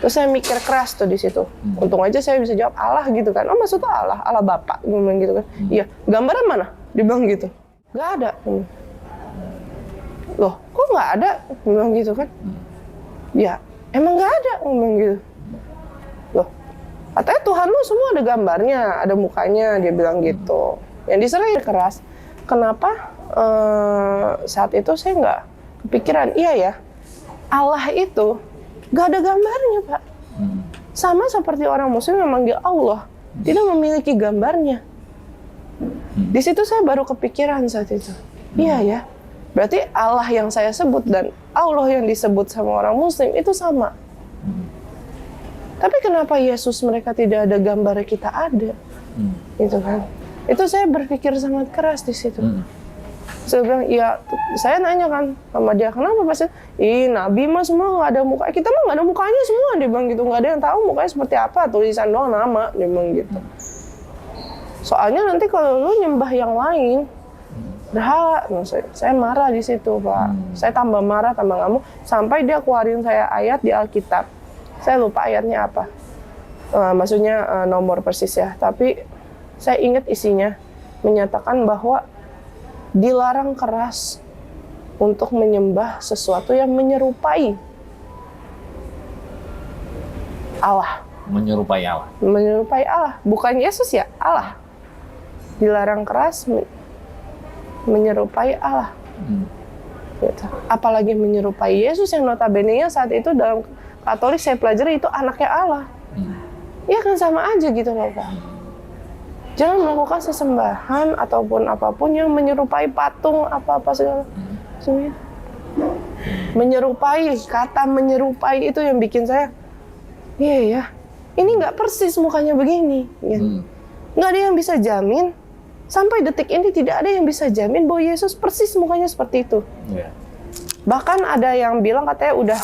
Terus saya mikir keras tuh di situ. Untung aja saya bisa jawab Allah gitu kan. Oh maksudnya Allah Bapa, gue bilang gitu kan. Iya, gambarnya mana? Dia bilang gitu. Nggak ada. Loh, kok nggak ada? Dia bilang gitu kan. Ya, emang nggak ada, gue bilang gitu. Loh, katanya Tuhan lu semua ada gambarnya, ada mukanya, dia bilang gitu. Yang diserahin keras. Kenapa saat itu saya nggak kepikiran, iya ya, Allah itu nggak ada gambarnya Pak. Sama seperti orang Muslim yang manggil Allah, tidak memiliki gambarnya. Di situ saya baru kepikiran saat itu. Iya ya, berarti Allah yang saya sebut dan Allah yang disebut sama orang Muslim itu sama. Tapi kenapa Yesus mereka tidak ada gambarnya, kita ada? Gitu kan. Itu saya berpikir sangat keras di situ. Saya bilang, iya, saya nanya kan sama dia, kenapa Pastor? Nabi mah semua nggak ada muka. Kita mah nggak ada mukanya semua, dia bilang gitu. Nggak ada yang tahu mukanya seperti apa, tulisan doang nama, dia bilang gitu. Soalnya nanti kalau lu nyembah yang lain, berhala. Nah, saya marah di situ, Pak. Saya tambah marah, tambah ngamuk, sampai dia keluarin saya ayat di Alkitab. Saya lupa ayatnya apa. Maksudnya nomor persis ya. Tapi saya ingat isinya, menyatakan bahwa dilarang keras untuk menyembah sesuatu yang menyerupai Allah. Menyerupai Allah. Menyerupai Allah, bukan Yesus ya, Allah. Dilarang keras menyerupai Allah. Gitu. Apalagi menyerupai Yesus yang notabene-nya saat itu dalam Katolik saya pelajari itu anaknya Allah. Ya kan sama aja gitu loh, Pak. Jangan melakukan sesembahan ataupun apapun yang menyerupai patung apa-apa segala. Menyerupai, kata menyerupai itu yang bikin saya, iya ya, ini nggak persis mukanya begini. Ya. Nggak ada yang bisa jamin, sampai detik ini tidak ada yang bisa jamin bahwa Yesus persis mukanya seperti itu. Yeah. Bahkan ada yang bilang katanya udah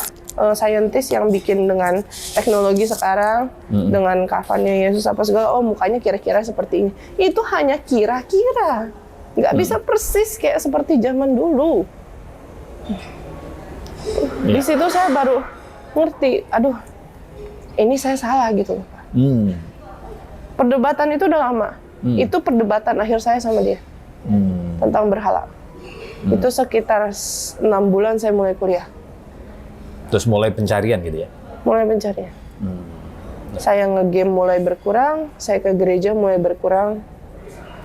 saintis yang bikin dengan teknologi sekarang, dengan kafannya Yesus apa segala, oh mukanya kira-kira seperti ini. Itu hanya kira-kira, nggak bisa persis kayak seperti zaman dulu. Di situ saya baru ngerti, aduh, ini saya salah gitu. Perdebatan itu udah lama. Itu perdebatan akhir saya sama dia tentang berhala. Itu sekitar 6 bulan saya mulai kuliah. Terus mulai pencarian gitu ya? Mulai pencarian. Saya nge-game mulai berkurang, saya ke gereja mulai berkurang,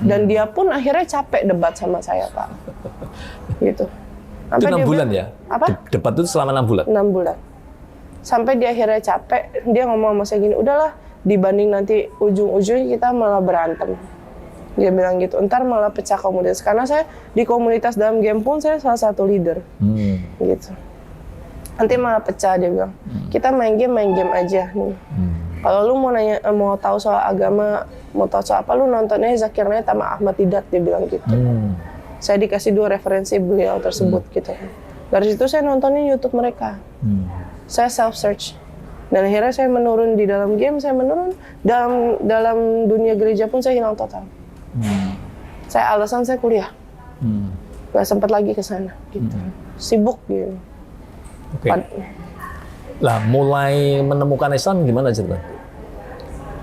dan dia pun akhirnya capek debat sama saya, Pak. Gitu. Sampai itu 6 bulan ya? Apa? Debat itu selama 6 bulan? 6 bulan. Sampai dia akhirnya capek, dia ngomong sama saya gini, udahlah, dibanding nanti ujung-ujungnya kita malah berantem. Dia bilang gitu, ntar malah pecah komunitas. Karena saya di komunitas dalam game pun saya salah satu leader. Gitu. Nanti malah pecah, dia bilang. Kita main game aja. Kalau lu mau tahu soal agama, mau tahu soal apa, lu nontonnya Zakir Naik sama Ahmad Didat, dia bilang gitu. Saya dikasih 2 referensi beliau tersebut gitu. Dari situ saya nontonin YouTube mereka. Saya self-search. Dan akhirnya saya menurun di dalam game, saya menurun. Dalam dunia gereja pun saya hilang total. Saya alasan saya kuliah. Gak sempat lagi ke sana gitu. Sibuk gitu. Oke. Lah, mulai menemukan Islam gimana cerita?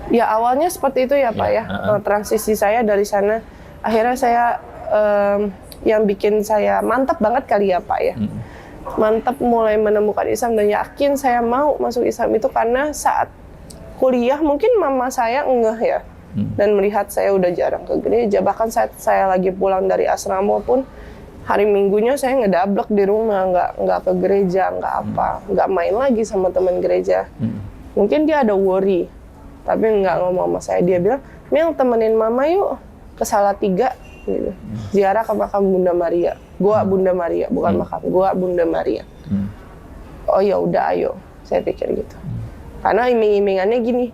Ya awalnya seperti itu ya Pak ya. Transisi saya dari sana, akhirnya saya yang bikin saya mantap banget kali ya Pak ya. Mantap mulai menemukan Islam dan yakin saya mau masuk Islam itu karena saat kuliah mungkin mama saya ngeh ya. Dan melihat saya udah jarang ke gereja. Bahkan saat saya lagi pulang dari asrama pun, hari Minggunya saya ngedablek di rumah, nggak ke gereja, nggak main lagi sama teman gereja. Mungkin dia ada worry, tapi nggak ngomong sama saya. Dia bilang, Mil temenin mama yuk ke Salatiga, gitu. Ziarah ke makam Bunda Maria. Gua Bunda Maria, bukan makam. Gua Bunda Maria. Oh ya udah ayo, saya pikir gitu. Karena iming-imingannya gini,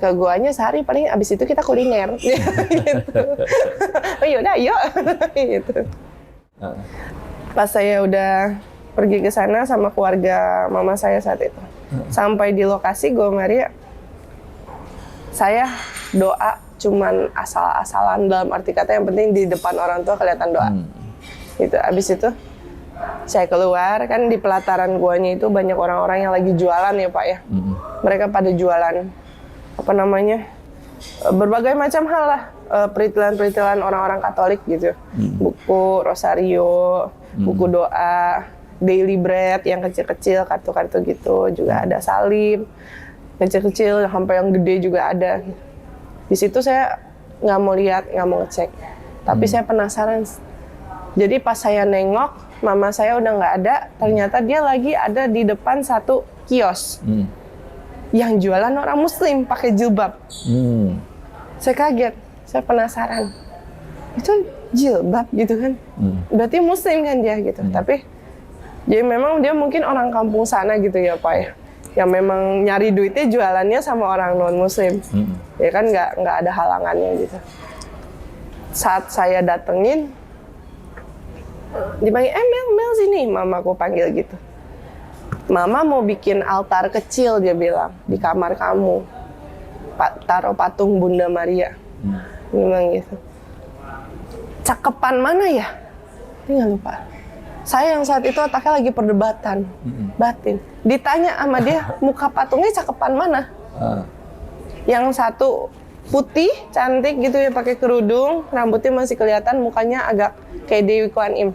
ke goanya sehari paling abis itu kita kuliner. Gitu. Oh ya udah ayo, gitu. Pas saya udah pergi ke sana sama keluarga mama saya saat itu, sampai di lokasi Gua Maria, saya doa cuman asal-asalan dalam arti kata, yang penting di depan orang tua kelihatan doa. Gitu. Abis itu saya keluar, kan di pelataran guanya itu banyak orang-orang yang lagi jualan ya Pak ya. Mereka pada jualan apa namanya, berbagai macam hal lah, peritilan-peritilan orang-orang Katolik gitu. Buku rosario, buku doa, daily bread yang kecil-kecil, kartu-kartu gitu. Juga ada salib, kecil-kecil, sampai yang gede juga ada. Di situ saya nggak mau lihat, nggak mau ngecek. Tapi saya penasaran. Jadi pas saya nengok, mama saya udah nggak ada. Ternyata dia lagi ada di depan satu kios. Yang jualan orang Muslim pakai jilbab. Saya kaget, saya penasaran. Itu jilbab gitu kan? Berarti Muslim kan dia gitu. Tapi jadi memang dia mungkin orang kampung sana gitu ya Pak ya. Yang memang nyari duitnya jualannya sama orang non Muslim. Ya kan nggak ada halangannya gitu. Saat saya datengin, dipanggil, Mel sini, mamaku panggil gitu. Mama mau bikin altar kecil, dia bilang, di kamar kamu. Taruh patung Bunda Maria. Dia bilang gitu. Cakepan mana ya? Dia nggak lupa. Saya yang saat itu otaknya lagi perdebatan, batin. Ditanya sama dia, muka patungnya cakepan mana? Yang satu putih, cantik gitu ya, pakai kerudung, rambutnya masih kelihatan, mukanya agak kayak Dewi Kuan Im.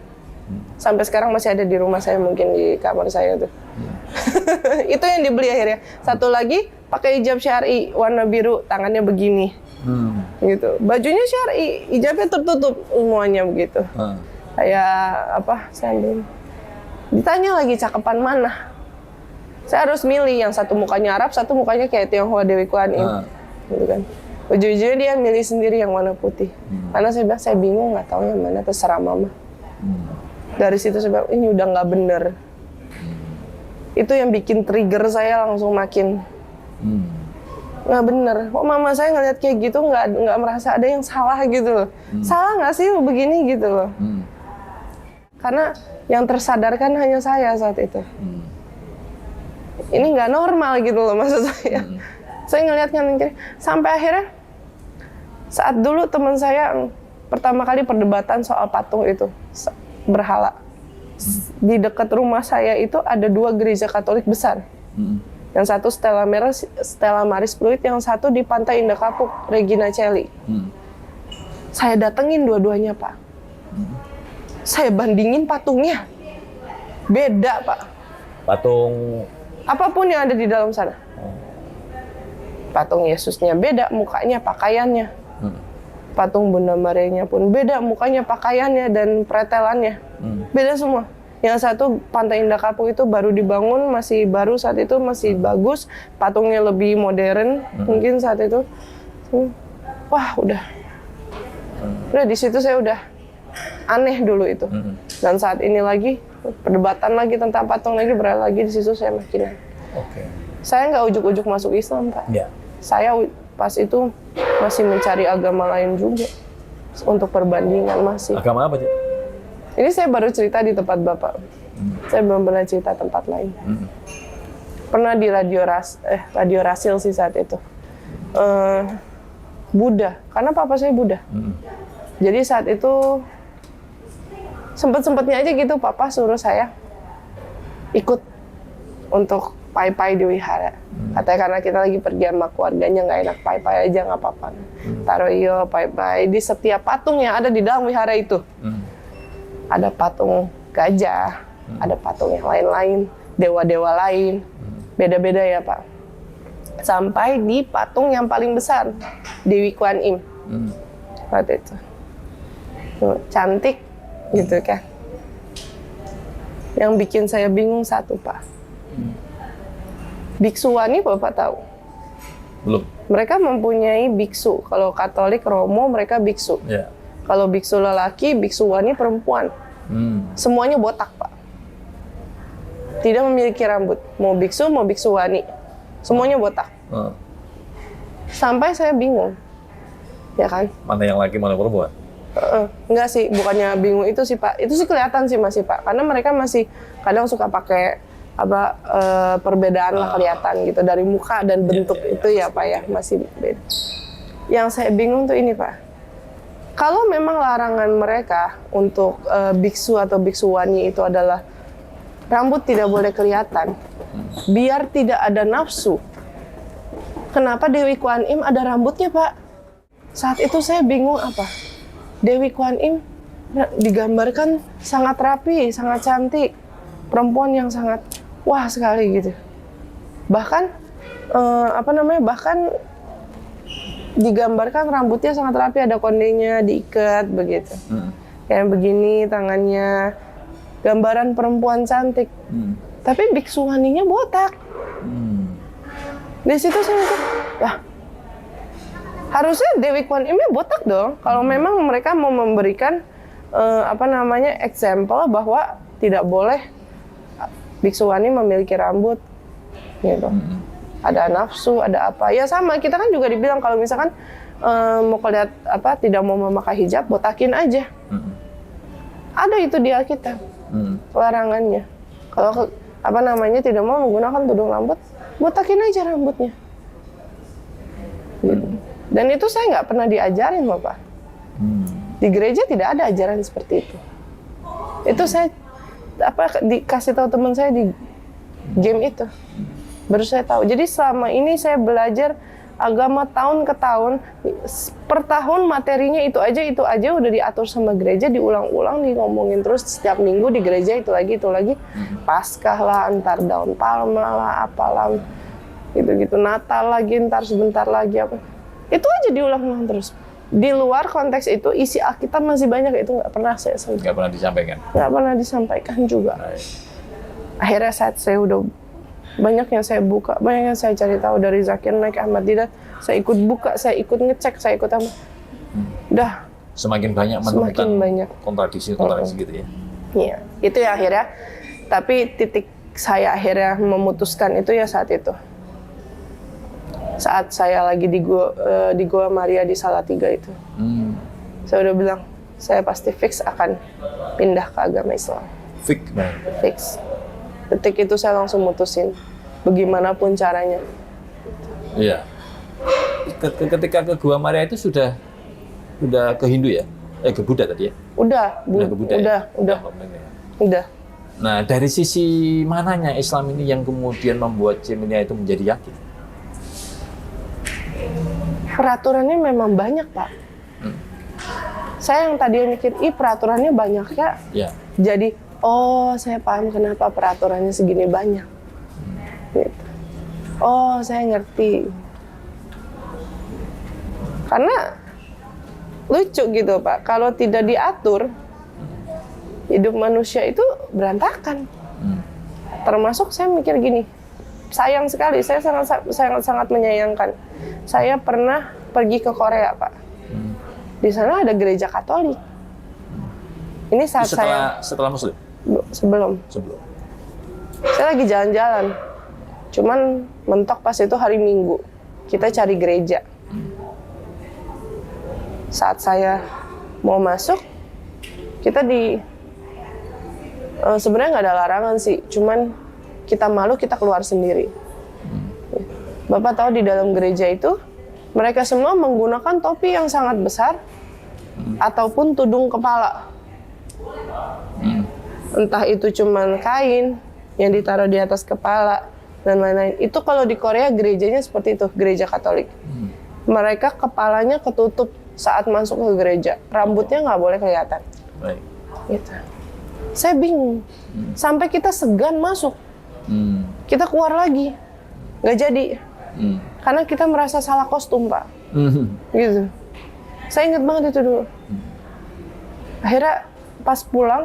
Sampai sekarang masih ada di rumah saya, mungkin di kamar saya tuh. Itu yang dibeli akhirnya. Satu lagi pakai hijab syar'i warna biru, tangannya begini. Gitu. Bajunya syar'i, hijabnya tertutup semuanya begitu. Kayak apa? Saya ambil. Ditanya lagi cakepan mana? Saya harus milih, yang satu mukanya Arab, satu mukanya kayak Tionghoa Dewi Kuan Im. Gitu kan. Ujung-ujungnya dia milih sendiri yang warna putih. Karena saya bilang, saya bingung, nggak tahu yang mana, terserah mama. Dari situ saya bilang, ini udah nggak bener. Itu yang bikin trigger saya langsung makin nggak bener. Kok mama saya ngeliat kayak gitu, nggak merasa ada yang salah gitu loh. Salah nggak sih begini gitu loh. Karena yang tersadarkan hanya saya saat itu. Ini nggak normal gitu loh maksud saya. Saya ngeliat kanan kiri. Sampai akhirnya, saat dulu teman saya pertama kali perdebatan soal patung itu, berhala. Di dekat rumah saya itu ada 2 gereja Katolik besar. Yang satu Stella Maris Pluit, yang satu di Pantai Indah Kapuk, Regina Coeli. Saya datengin dua-duanya, Pak. Saya bandingin patungnya. Beda, Pak. Patung apapun yang ada di dalam sana. Patung Yesusnya beda, mukanya, pakaiannya. Patung Bunda Marianya pun beda, mukanya, pakaiannya, dan pretelannya. Beda semua. Yang satu Pantai Indah Kapuk itu baru dibangun, masih baru saat itu, masih bagus. Patungnya lebih modern, mungkin saat itu. Wah, udah di situ saya udah aneh dulu itu. Dan saat ini lagi, perdebatan lagi tentang patung lagi, berada lagi di situ saya makin aneh. Saya nggak ujuk-ujuk masuk Islam, Pak. Saya pas itu masih mencari agama lain juga untuk perbandingan masih. Agama apa, Cik? Ini saya baru cerita di tempat Bapak. Saya belum pernah cerita tempat lain. Pernah di Radio Rasil sih saat itu. Buddha, karena papa saya Buddha. Jadi saat itu sempet-sempetnya aja gitu papa suruh saya ikut untuk pai-pai di wihara. Katanya karena kita lagi pergi sama keluarganya, nggak enak pai-pai aja, nggak apa-apa. Taruh pai-pai di setiap patung yang ada di dalam wihara itu. Ada patung gajah, ada patung yang lain-lain, dewa-dewa lain, beda-beda ya Pak. Sampai di patung yang paling besar, Dewi Kuan Im. Waktu itu. Cantik gitu kan. Yang bikin saya bingung satu Pak. Biksuwani Bapak tahu? Belum. Mereka mempunyai biksu. Kalau Katolik Romo mereka biksu. Kalau biksu lelaki, biksuwani perempuan. Semuanya botak Pak. Tidak memiliki rambut. Mau biksu, mau biksuwani. Semuanya botak. Sampai saya bingung. Ya kan? Mana yang laki, mana perempuan? Enggak sih, bukannya bingung itu sih Pak. Itu sih kelihatan sih masih Pak. Karena mereka masih kadang suka pakai perbedaan lah kelihatan gitu dari muka dan bentuk itu ya Pak ya, masih beda. Yang saya bingung tuh ini Pak. Kalau memang larangan mereka untuk biksu atau biksuwani itu adalah rambut tidak boleh kelihatan, biar tidak ada nafsu. Kenapa Dewi Kuan Im ada rambutnya Pak? Saat itu saya bingung apa? Dewi Kuan Im digambarkan sangat rapi, sangat cantik, perempuan yang sangat wah sekali gitu. Bahkan bahkan digambarkan rambutnya sangat rapi, ada kondenya, diikat begitu. Kayak begini tangannya, gambaran perempuan cantik. Tapi biksuwaninya botak. Di situ saya mikir, lah harusnya Dewi Kuan Im-nya botak dong. Kalau memang mereka mau memberikan example bahwa tidak boleh biksuwani memiliki rambut, gitu. Ada nafsu, ada apa? Ya sama, kita kan juga dibilang kalau misalkan mau kelihatan tidak mau memakai hijab, botakin aja. Ada itu di Alkitab larangannya. Kalau tidak mau menggunakan tudung rambut, botakin aja rambutnya. Gitu. Dan itu saya nggak pernah diajarin, Bapak. Di gereja tidak ada ajaran seperti itu. Itu saya dikasih tahu teman saya di game itu. Baru saya tahu. Jadi selama ini saya belajar agama tahun ke tahun, per tahun materinya itu aja udah diatur sama gereja, diulang-ulang, ngomongin terus setiap minggu di gereja itu lagi. Paskah lah, antar daun palma lah, apalah, gitu-gitu. Natal lagi, ntar sebentar lagi apa. Itu aja diulang-ulang terus. Di luar konteks itu, isi Alkitab masih banyak, itu nggak pernah saya sampaikan. Nggak pernah disampaikan? Nggak pernah disampaikan juga. Akhirnya saat saya udah banyak yang saya buka, banyak yang saya cari tahu dari Zakir Naik, Ahmad Didat, saya ikut buka, saya ikut ngecek, saya ikut apa. Udah. Semakin banyak menemukan kontradiksi gitu ya? Iya, itu ya akhirnya. Tapi titik saya akhirnya memutuskan itu ya saat itu. Saat saya lagi di Goa Maria di Salatiga itu. Saya udah bilang, saya pasti fix akan pindah ke agama Islam. Fix. Detik itu saya langsung mutusin, bagaimanapun caranya. Iya. Ketika ke Goa Maria itu sudah ke Hindu ya? Ke Buddha tadi ya? Udah ke Buddha. Udah. Nah, dari sisi mananya Islam ini yang kemudian membuat Cemilia itu menjadi yakin? Peraturannya memang banyak, Pak. Saya yang tadi mikir, peraturannya banyak ya. Ya. Jadi, saya paham kenapa peraturannya segini banyak. Gitu. Saya ngerti. Karena lucu gitu, Pak. Kalau tidak diatur, hidup manusia itu berantakan. Termasuk saya mikir gini, sayang sekali, saya sangat menyayangkan. Saya pernah pergi ke Korea, Pak. Di sana ada gereja Katolik. Ini saat setelah Muslim? Sebelum. Saya lagi jalan-jalan. Cuman mentok pas itu hari Minggu. Kita cari gereja. Saat saya mau masuk, kita sebenarnya nggak ada larangan sih. Cuman kita malu, kita keluar sendiri. Bapak tahu di dalam gereja itu, mereka semua menggunakan topi yang sangat besar, ataupun tudung kepala. Entah itu cuman kain yang ditaruh di atas kepala, dan lain-lain. Itu kalau di Korea gerejanya seperti itu, gereja Katolik. Mereka kepalanya ketutup saat masuk ke gereja. Rambutnya nggak boleh kelihatan. Baik. Gitu. Saya bingung. Sampai kita segan masuk. Kita keluar lagi. Nggak jadi. Karena kita merasa salah kostum, Pak. Gitu. Saya ingat banget itu dulu. Akhirnya pas pulang,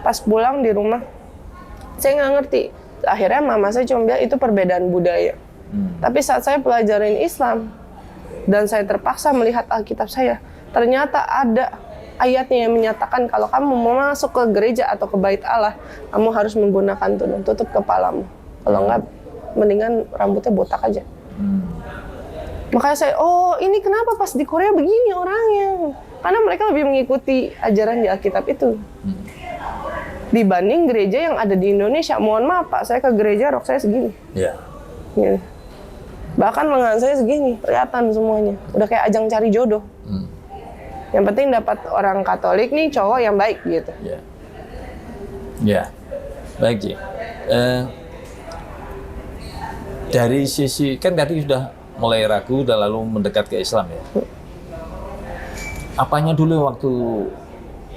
pas pulang di rumah, saya nggak ngerti. Akhirnya mama saya cuma bilang itu perbedaan budaya. Tapi saat saya pelajarin Islam dan saya terpaksa melihat Alkitab saya, ternyata ada ayatnya yang menyatakan kalau kamu mau masuk ke gereja atau ke bait Allah, kamu harus menggunakan tudung, tutup kepalamu. Kalau enggak, mendingan rambutnya botak aja. Makanya saya, ini kenapa pas di Korea begini orangnya? Karena mereka lebih mengikuti ajaran di Alkitab itu. Dibanding gereja yang ada di Indonesia. Mohon maaf Pak, saya ke gereja rok saya segini. Iya. Gini. Bahkan lengan saya segini, kelihatan semuanya. Udah kayak ajang cari jodoh. Yang penting dapat orang Katolik nih, cowok yang baik gitu. Iya. Ya. Baik, Ji. Dari sisi, kan tadi sudah mulai ragu dan lalu mendekat ke Islam ya. Apanya dulu waktu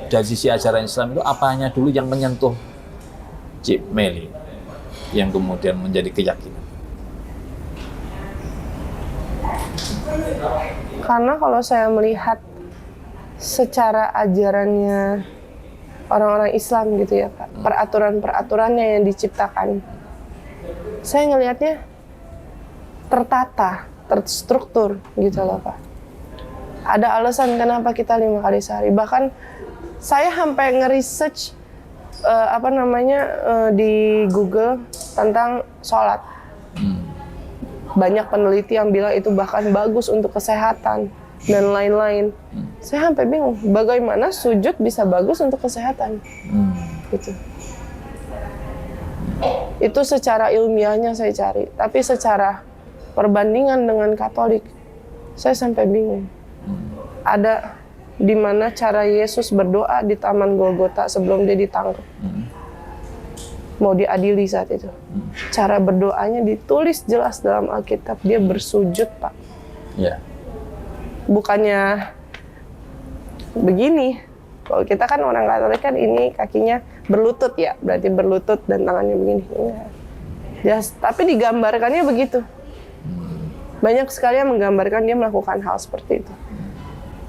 dari sisi ajaran Islam itu, apanya dulu yang menyentuh Cik Meli yang kemudian menjadi keyakinan? Karena kalau saya melihat secara ajarannya orang-orang Islam gitu ya Pak, peraturan-peraturannya yang diciptakan, saya ngelihatnya tertata, terstruktur gitu loh Pak. Ada alasan kenapa kita 5 kali sehari. Bahkan saya sampai nge-research di Google tentang sholat. Banyak peneliti yang bilang itu bahkan bagus untuk kesehatan. dan lain-lain. Saya sampai bingung, bagaimana sujud bisa bagus untuk kesehatan? Gitu. Itu secara ilmiahnya saya cari, tapi secara perbandingan dengan Katolik, saya sampai bingung. Ada di mana cara Yesus berdoa di Taman Golgota sebelum dia ditangkap. Mau diadili saat itu. Cara berdoanya ditulis jelas dalam Alkitab, dia bersujud, Pak. Ya. Bukannya begini. Kalau kita kan orang Katolik kan ini kakinya berlutut ya, berarti berlutut dan tangannya begini. Tapi digambarkannya begitu. Banyak sekali yang menggambarkan dia melakukan hal seperti itu.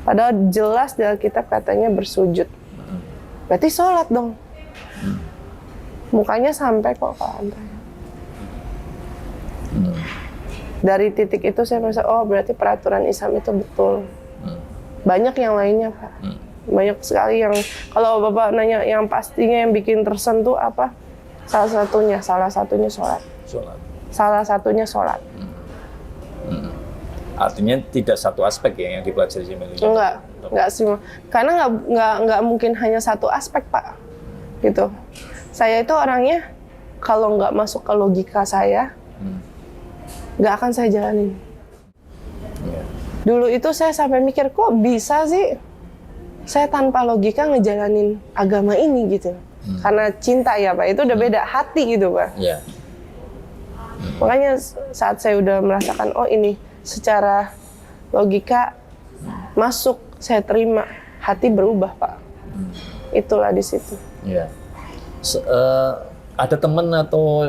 Padahal jelas di Alkitab katanya bersujud. Berarti sholat dong. Mukanya sampai kok ke lantai. Dari titik itu saya merasa, oh berarti peraturan Islam itu betul. Banyak yang lainnya, Pak. Banyak sekali yang, kalau Bapak nanya yang pastinya yang bikin tersentuh apa? Salah satunya sholat. Salah satunya sholat. Artinya tidak satu aspek ya yang dipelajari Jemeli? Enggak semua. Karena nggak mungkin hanya satu aspek, Pak. Gitu. Saya itu orangnya kalau nggak masuk ke logika saya, nggak akan saya jalanin. Dulu itu saya sampai mikir, kok bisa sih saya tanpa logika ngejalanin agama ini gitu. Karena cinta ya, Pak, itu udah beda hati gitu, Pak. Makanya saat saya udah merasakan, oh ini secara logika masuk, saya terima, hati berubah, Pak. Itulah di situ. Ada teman atau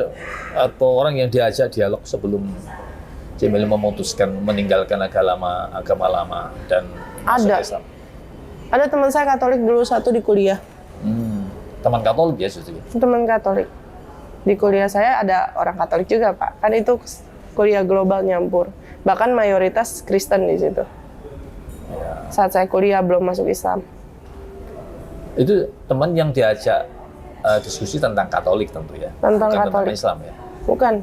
orang yang diajak dialog sebelum Jemeli memutuskan meninggalkan agama lama dan masuk Islam? Ada teman saya Katolik dulu satu di kuliah. Teman Katolik ya, justru? Teman Katolik. Di kuliah saya ada orang Katolik juga, Pak. Kan itu kuliah global nyampur. Bahkan mayoritas Kristen di situ. Saat saya kuliah belum masuk Islam. Itu teman yang diajak diskusi tentang Katolik tentu ya? Tentang bukan Katolik. Tentang Islam ya? Bukan.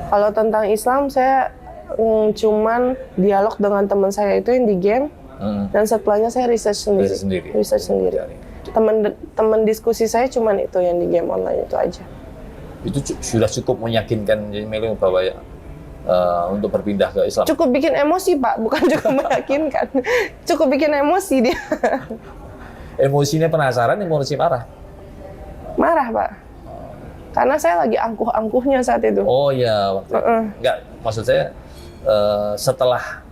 Kalau tentang Islam saya cuman dialog dengan teman saya itu yang di game. Dan setelahnya saya research sendiri. Teman diskusi saya cuman itu yang di game online itu aja. Itu sudah cukup meyakinkan Jemeli bahwa untuk berpindah ke Islam? Cukup bikin emosi, Pak, bukan cukup meyakinkan. Cukup bikin emosi dia. Emosinya penasaran, emosi marah? Marah, Pak. Karena saya lagi angkuh-angkuhnya saat itu. Oh iya, waktu itu. Enggak, maksud saya setelah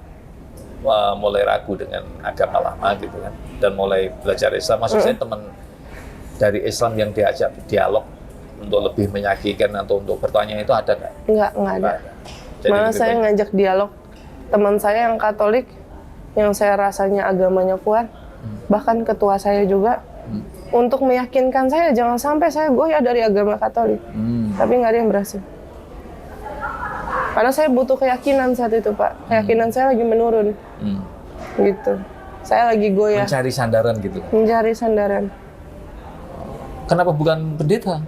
mulai ragu dengan agama lama gitu kan, dan mulai belajar Islam, maksud saya teman dari Islam yang diajak dialog untuk lebih meyakinkan atau untuk bertanya itu ada nggak? Nggak ada. Malah saya ngajak dialog teman saya yang Katolik, yang saya rasanya agamanya kuat, bahkan ketua saya juga, untuk meyakinkan saya jangan sampai saya goyah dari agama Katolik. Tapi nggak ada yang berhasil. Karena saya butuh keyakinan saat itu, Pak. Keyakinan saya lagi menurun. Gitu. Saya lagi goyah. Mencari sandaran gitu? Mencari sandaran. Kenapa bukan pendeta?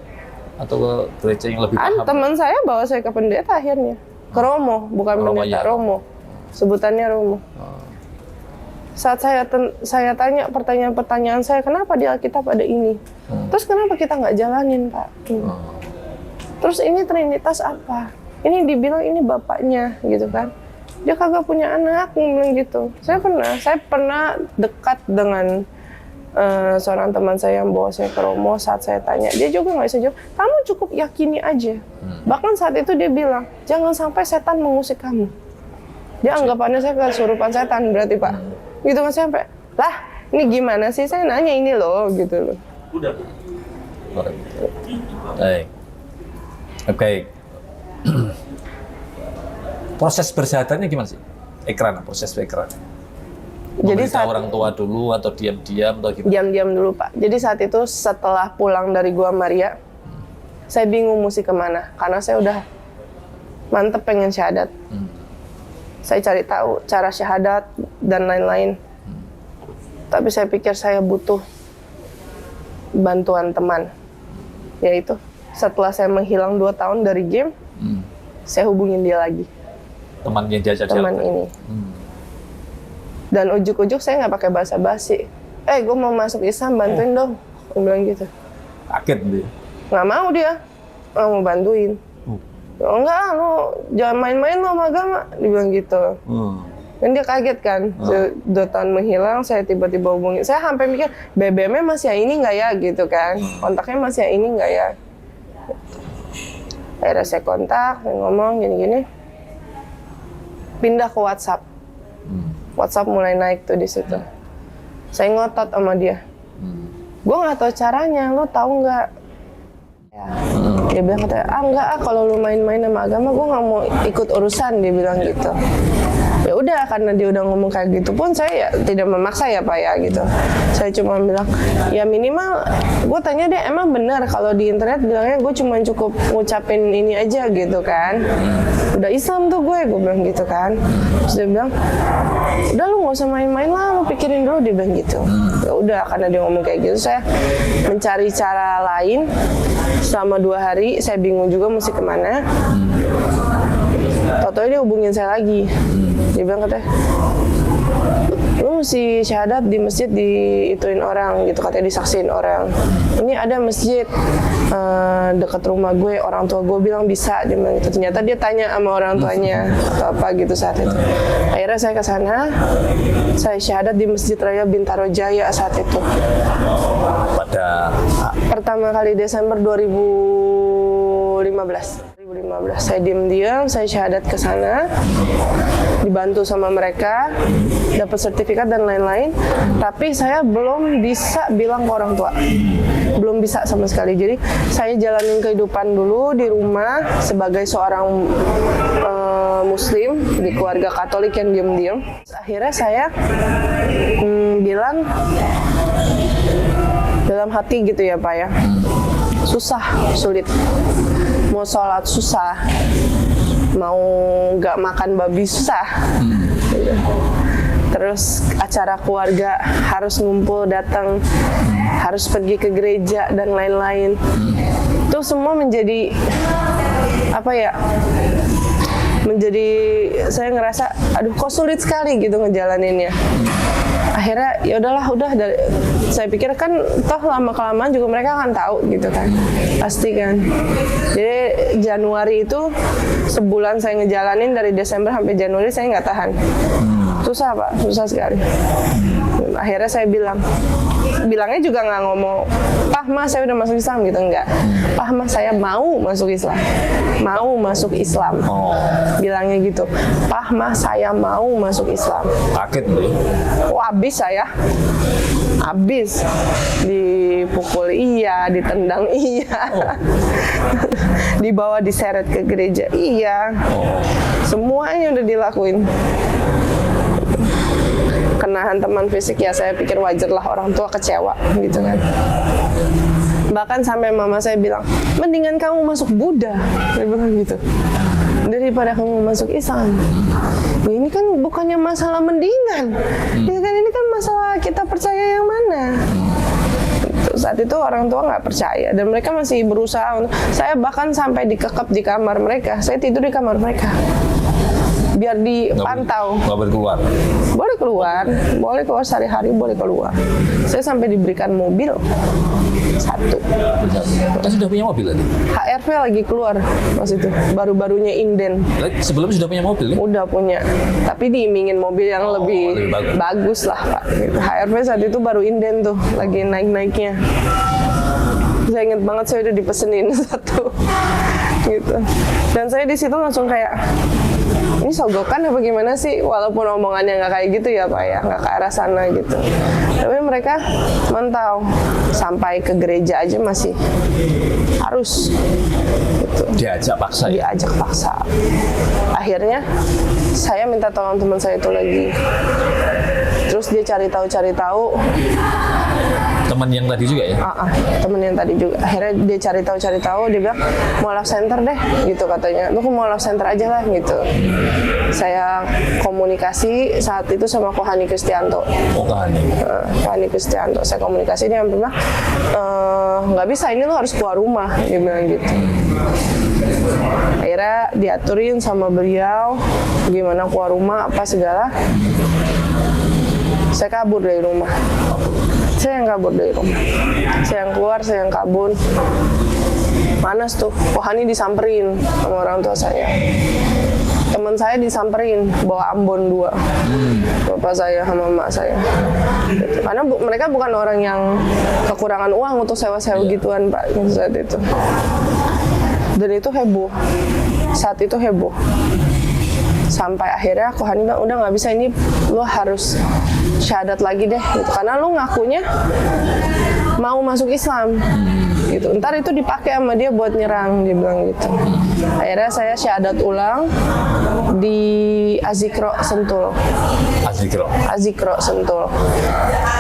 Atau ke gereja yang lebih paham? Teman saya bawa saya ke pendeta akhirnya. Ke Romo, bukan pendeta, ya. Romo. Sebutannya Romo. Saat saya tanya pertanyaan saya, kenapa di Alkitab ada ini? Terus kenapa kita nggak jalanin, Pak? Terus ini Trinitas apa? Ini dibilang ini bapaknya, gitu kan? Dia kagak punya anak, bilang gitu. Saya pernah dekat dengan seorang teman saya yang bawa saya ke Romo. Saat saya tanya, dia juga nggak bisa jawab. Kamu cukup yakini aja. Bahkan saat itu dia bilang, jangan sampai setan mengusik kamu. Dia anggapannya saya kesurupan setan berarti, Pak. Gitu kan, sampai, lah ini gimana sih? Saya nanya ini loh, gitu loh. Udah. Baik. Oke. Proses bersyahadatnya gimana sih? Proses ikrar. Jadi orang tua dulu atau diam-diam atau gimana? Diam-diam dulu, Pak. Jadi saat itu setelah pulang dari Gua Maria, saya bingung mesti kemana. Karena saya udah mantep pengen syahadat. Saya cari tahu cara syahadat dan lain-lain. Tapi saya pikir saya butuh bantuan teman. Yaitu setelah saya menghilang 2 tahun dari game, saya hubungin dia lagi. Teman yang diajak teman ini. Dan ujuk-ujuk saya nggak pakai basa-basi. Gue mau masuk Islam, bantuin dong. Aku bilang gitu. Kaget dia. Nggak mau dia, nggak mau bantuin. Oh, enggak, lu jangan main-main lo sama agama. Dia bilang gitu. Kan dia kaget kan, 2 tahun menghilang, saya tiba-tiba hubungi. Saya sampai mikir, BBM-nya masih yang ini nggak ya gitu kan. Kontaknya masih yang ini nggak ya. Akhirnya saya kontak, saya ngomong gini-gini. Pindah ke WhatsApp. WhatsApp mulai naik tuh di situ. Saya ngotot sama dia. Gue nggak tahu caranya, lo tahu nggak? Ya. Dia bilang katanya, enggak kalau lu main-main sama agama, gue nggak mau ikut urusan. Dia bilang gitu. Ya udah, karena dia udah ngomong kayak gitu pun saya ya tidak memaksa ya Pak ya gitu. Saya cuma bilang, ya minimal gue tanya dia emang benar kalau di internet bilangnya gue cuma cukup ngucapin ini aja gitu kan. Udah Islam tuh gue bilang gitu kan. Terus dia bilang, udah lu nggak usah main-main lah, lu pikirin dulu, dia bilang gitu. Ya udah, karena dia ngomong kayak gitu, saya mencari cara lain. Selama 2 hari saya bingung juga mesti kemana. Tau-tau dia hubungin saya lagi. Dia bilang katanya, lu mesti syahadat di masjid diituin orang gitu, katanya disaksiin orang. Ini ada masjid dekat rumah gue, orang tua gue bilang bisa. Dia bilang gitu. Ternyata dia tanya sama orang tuanya atau apa gitu saat itu. Akhirnya saya ke sana, saya syahadat di Masjid Raya Bintaro Jaya saat itu. Pada Pertama kali Desember 2015. Saya diam-diam, saya syahadat ke sana, dibantu sama mereka, dapat sertifikat dan lain-lain. Tapi saya belum bisa bilang ke orang tua, belum bisa sama sekali. Jadi saya jalanin kehidupan dulu di rumah sebagai seorang Muslim di keluarga Katolik yang diam-diam. Akhirnya saya bilang dalam hati gitu ya Pak ya, sulit. Mau sholat susah, mau nggak makan babi susah. Terus acara keluarga harus ngumpul datang, harus pergi ke gereja dan lain-lain. Itu semua menjadi apa ya? Menjadi saya ngerasa, aduh kok sulit sekali gitu ngejalaninnya. Akhirnya ya udahlah, saya pikir kan toh lama-kelamaan juga mereka akan tahu gitu kan, pasti kan. Jadi Januari itu sebulan saya ngejalanin, dari Desember sampai Januari saya nggak tahan. Susah Pak, susah sekali. Akhirnya saya bilangnya juga nggak ngomong, Pak Mas saya udah masuk Islam gitu, enggak. Pak Mas saya mau masuk Islam, bilangnya gitu. Pak Mas saya mau masuk Islam. kaget nih. Habis saya, dipukul iya, ditendang iya, dibawa diseret ke gereja iya, semuanya udah dilakuin. Kena hantaman fisik ya saya pikir wajar lah, orang tua kecewa gitu kan. Bahkan sampai mama saya bilang, mendingan kamu masuk Buddha, dia bilang gitu, daripada kamu masuk Islam. Ya, ini kan bukannya masalah mendingan, ya kan, ini kan masalah kita percaya yang mana. Saat itu orang tua nggak percaya dan mereka masih berusaha. Saya bahkan sampai dikekep di kamar mereka, saya tidur di kamar mereka biar dipantau. Nggak boleh keluar? Boleh keluar sehari-hari, boleh keluar. Saya sampai diberikan mobil 1. Kan sudah punya mobil tadi? HRV lagi keluar pas itu, baru-barunya inden. Sebelumnya sudah punya mobil? Udah punya, tapi diimingin mobil yang lebih bagus lah Pak. Gitu. HRV saat itu baru inden tuh, lagi naik-naiknya. Saya ingat banget saya udah dipesenin 1 gitu. Dan saya di situ langsung kayak, ini sogokan apa gimana sih? Walaupun omongannya nggak kayak gitu ya Pak ya, nggak ke arah sana gitu. Tapi mereka mantau, sampai ke gereja aja masih harus gitu. Diajak paksa ya? Diajak paksa. Akhirnya saya minta tolong teman saya itu lagi. Terus dia cari tahu. Teman yang tadi juga ya? Temen yang tadi juga. Akhirnya dia cari tahu, dia bilang mualaf center deh, gitu katanya. Lu ke mualaf center aja lah, gitu. Saya komunikasi saat itu sama Kohani Kristianto. Kohani Kristianto. Saya komunikasi, dia bilang nggak bisa, ini lu harus keluar rumah, dia bilang gitu. Akhirnya diaturin sama beliau gimana keluar rumah apa segala. Saya kabur dari rumah. Saya yang kabur dari rumah. Saya yang keluar, saya yang kabur. Panas tuh. Kohani disamperin sama orang tua saya. Teman saya disamperin bawa Ambon 2. Bapak saya sama emak saya. Gitu. Karena mereka bukan orang yang kekurangan uang untuk sewa-sewa gituan, Pak, saat itu. Dan itu heboh. Saat itu heboh. Sampai akhirnya Kohani bilang, udah nggak bisa, ini lo harus syahadat lagi deh, gitu. Karena lo ngakunya mau masuk Islam, gitu. Ntar itu dipakai sama dia buat nyerang, dia bilang gitu. Akhirnya saya syahadat ulang di Azikro Sentul. Azikro Sentul.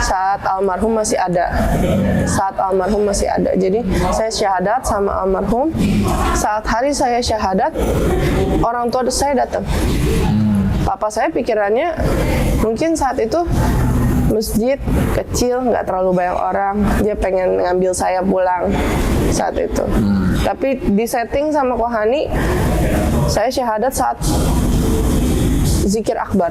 Saat almarhum masih ada. Jadi saya syahadat sama almarhum. Saat hari saya syahadat, orang tua saya datang. Papa saya pikirannya mungkin saat itu masjid kecil, nggak terlalu banyak orang, dia pengen ngambil saya pulang saat itu. Tapi di setting sama Kohani, saya syahadat saat zikir akbar.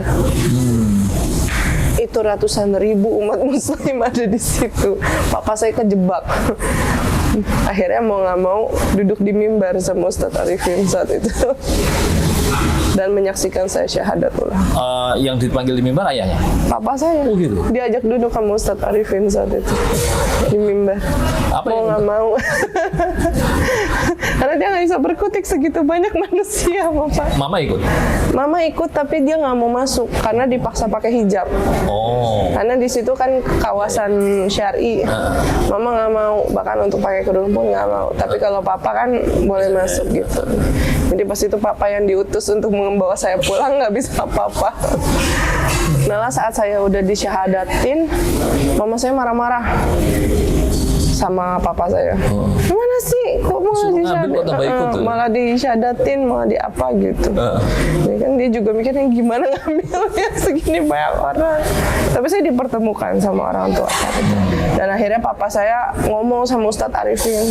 Itu ratusan ribu umat muslim ada di situ. Papa saya kejebak. Akhirnya mau nggak mau duduk di mimbar sama Ustadz Arifin saat itu. Dan menyaksikan saya syahadat ulang. Yang dipanggil di mimbar ayahnya? Papa saya. Oh gitu? Diajak duduk sama Ustadz Arifin saat itu. Di mimbar. Apa mau nggak mau. Karena dia nggak bisa berkutik segitu banyak manusia, Bapak. Mama ikut? Mama ikut, tapi dia nggak mau masuk karena dipaksa pakai hijab. Oh. Karena di situ kan kawasan syar'i. Mama nggak mau, bahkan untuk pakai kerudung pun nggak mau. Tapi kalau Papa kan boleh masuk gitu. Jadi pas itu Papa yang diutus untuk membawa saya pulang, nggak bisa apa-apa. Nah, saat saya udah disyahadatin, mama saya marah-marah sama papa saya. Gimana sih? Kok malah disyahadatin, malah di apa gitu. Jadi kan dia juga mikirnya gimana ngambilnya segini banyak orang. Tapi saya dipertemukan sama orang tua saat itu. Dan akhirnya papa saya ngomong sama Ustadz Arifin,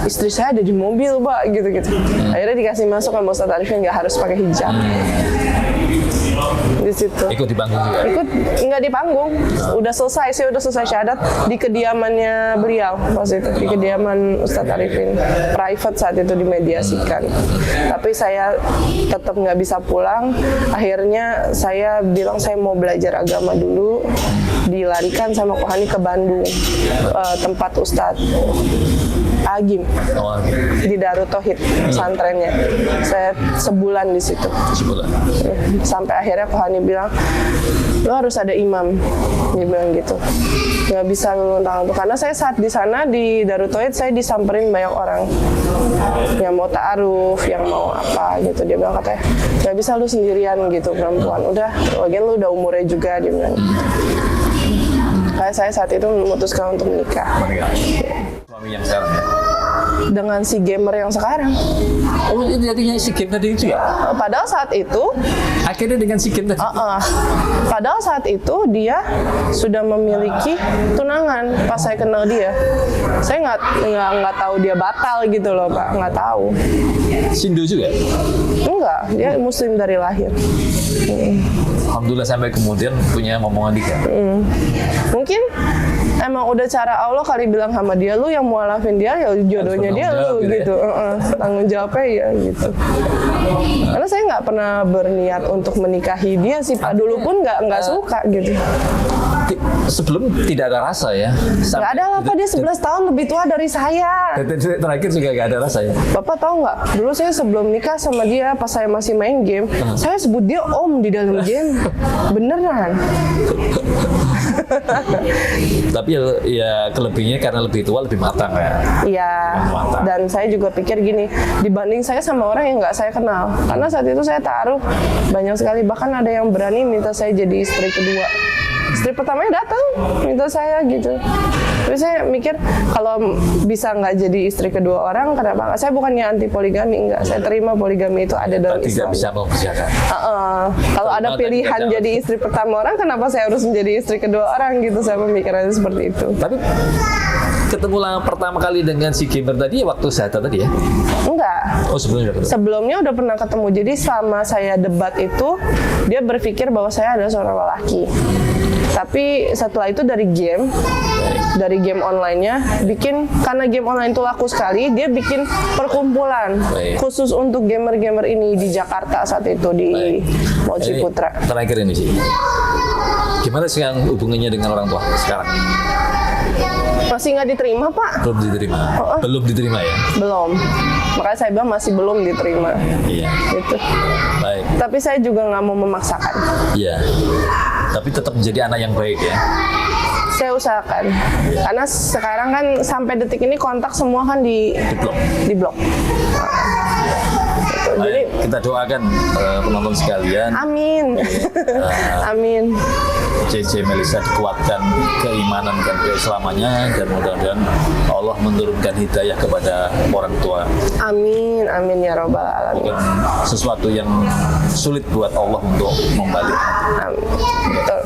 istri saya ada di mobil, Pak, gitu-gitu. Akhirnya dikasih masuk sama Ustadz Arifin, nggak harus pakai hijab. Di situ. Ikut di panggung juga? Ikut, nggak di panggung. Udah selesai, saya udah selesai syahadat di kediamannya beliau pas itu, di kediaman Ustadz Arifin. Private saat itu dimediasikan. Tapi saya tetap nggak bisa pulang. Akhirnya saya bilang saya mau belajar agama dulu. Dilarikan sama Kohani ke Bandung, tempat Ustadz Agim di Darut Tauhid pesantrennya. Saya sebulan di situ. Sampai akhirnya Kohani bilang, lo harus ada imam, dia bilang gitu. Nggak bisa nguntang-nguntang. Karena saya saat di sana di Darut Tauhid saya disamperin banyak orang yang mau ta'aruf, yang mau apa gitu. Dia bilang katanya nggak bisa lu sendirian gitu perempuan. Udah, lagian lu udah umurnya juga, dia bilang. Kayak saya saat itu memutuskan untuk menikah. Suami yang sekarang ya? Dengan si gamer yang sekarang. Oh, jadinya si game tadi itu ya? Padahal saat itu akhirnya dengan si game tadi? Padahal saat itu dia sudah memiliki tunangan pas saya kenal dia. Saya nggak tahu dia batal gitu loh, Pak, nggak tahu. Sindu juga? Enggak, dia muslim dari lahir. Alhamdulillah sampai kemudian punya momongan nikah. Mungkin emang udah cara Allah kali bilang sama dia, lu yang mualafin dia ya jodohnya dia lu gitu. Tanggung jawabnya ya gitu. Karena saya nggak pernah berniat untuk menikahi dia sih, Pak. Dulu pun nggak suka gitu. Sebelum tidak ada rasa ya? Nggak ada lah, Pak. Dia 11 tahun lebih tua dari saya. Terakhir juga nggak ada rasa ya? Bapak tahu nggak? Dulu saya sebelum nikah sama dia, pas saya masih main game, saya sebut dia Om di dalam game. Beneran. Tapi ya kelebihnya karena lebih tua, lebih matang ya? Iya. Dan saya juga pikir gini, dibanding saya sama orang yang nggak saya kenal. Karena saat itu saya taruh banyak sekali. Bahkan ada yang berani minta saya jadi istri kedua. Istri pertamanya datang minta saya gitu. Tapi saya mikir kalau bisa nggak jadi istri kedua orang, kenapa nggak? Saya bukannya anti poligami, enggak. Saya terima poligami itu ada dalam Islam. Tidak bisa mengerjakan. Kalau ada pilihan jadi istri pertama orang, kenapa saya harus menjadi istri kedua orang gitu? Saya pemikirannya seperti itu. Tapi ketemu pertama kali dengan si gamer tadi waktu syahadat tadi ya? Enggak. Oh, sebelumnya ketemu? Sebelumnya udah pernah ketemu. Jadi selama saya debat itu, dia berpikir bahwa saya adalah seorang lelaki. Tapi setelah itu dari game online-nya karena game online itu laku sekali, dia bikin perkumpulan khusus untuk gamer-gamer ini di Jakarta saat itu di Mall Ciputra. Terakhir ini sih, gimana sih yang hubungannya dengan orang tua sekarang? Masih nggak diterima, Pak? Belum diterima. Belum diterima ya? Belum. Makanya saya bilang masih belum diterima. Iya. Gitu. Baik. Tapi saya juga nggak mau memaksakan. Iya. Tapi tetap menjadi anak yang baik ya. Saya usahakan. Karena sekarang kan sampai detik ini kontak semua kan di blok. Jadi kita doakan penonton sekalian. Amin. Amin. CC Melisa dikuatkan keimanan dan keislamannya, dan mudah-mudahan Allah menurunkan hidayah kepada orang tua. Amin, amin ya robbal alamin. Bukan sesuatu yang sulit buat Allah untuk membalik. Amin. Betul.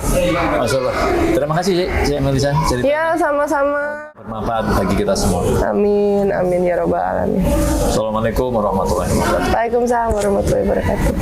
Masya Allah. Terima kasih CC Melisa. Ya, sama-sama. Bermanfaat bagi kita semua. Amin, amin ya robbal alamin. Assalamualaikum warahmatullahi wabarakatuh. Waalaikumsalam warahmatullahi wabarakatuh.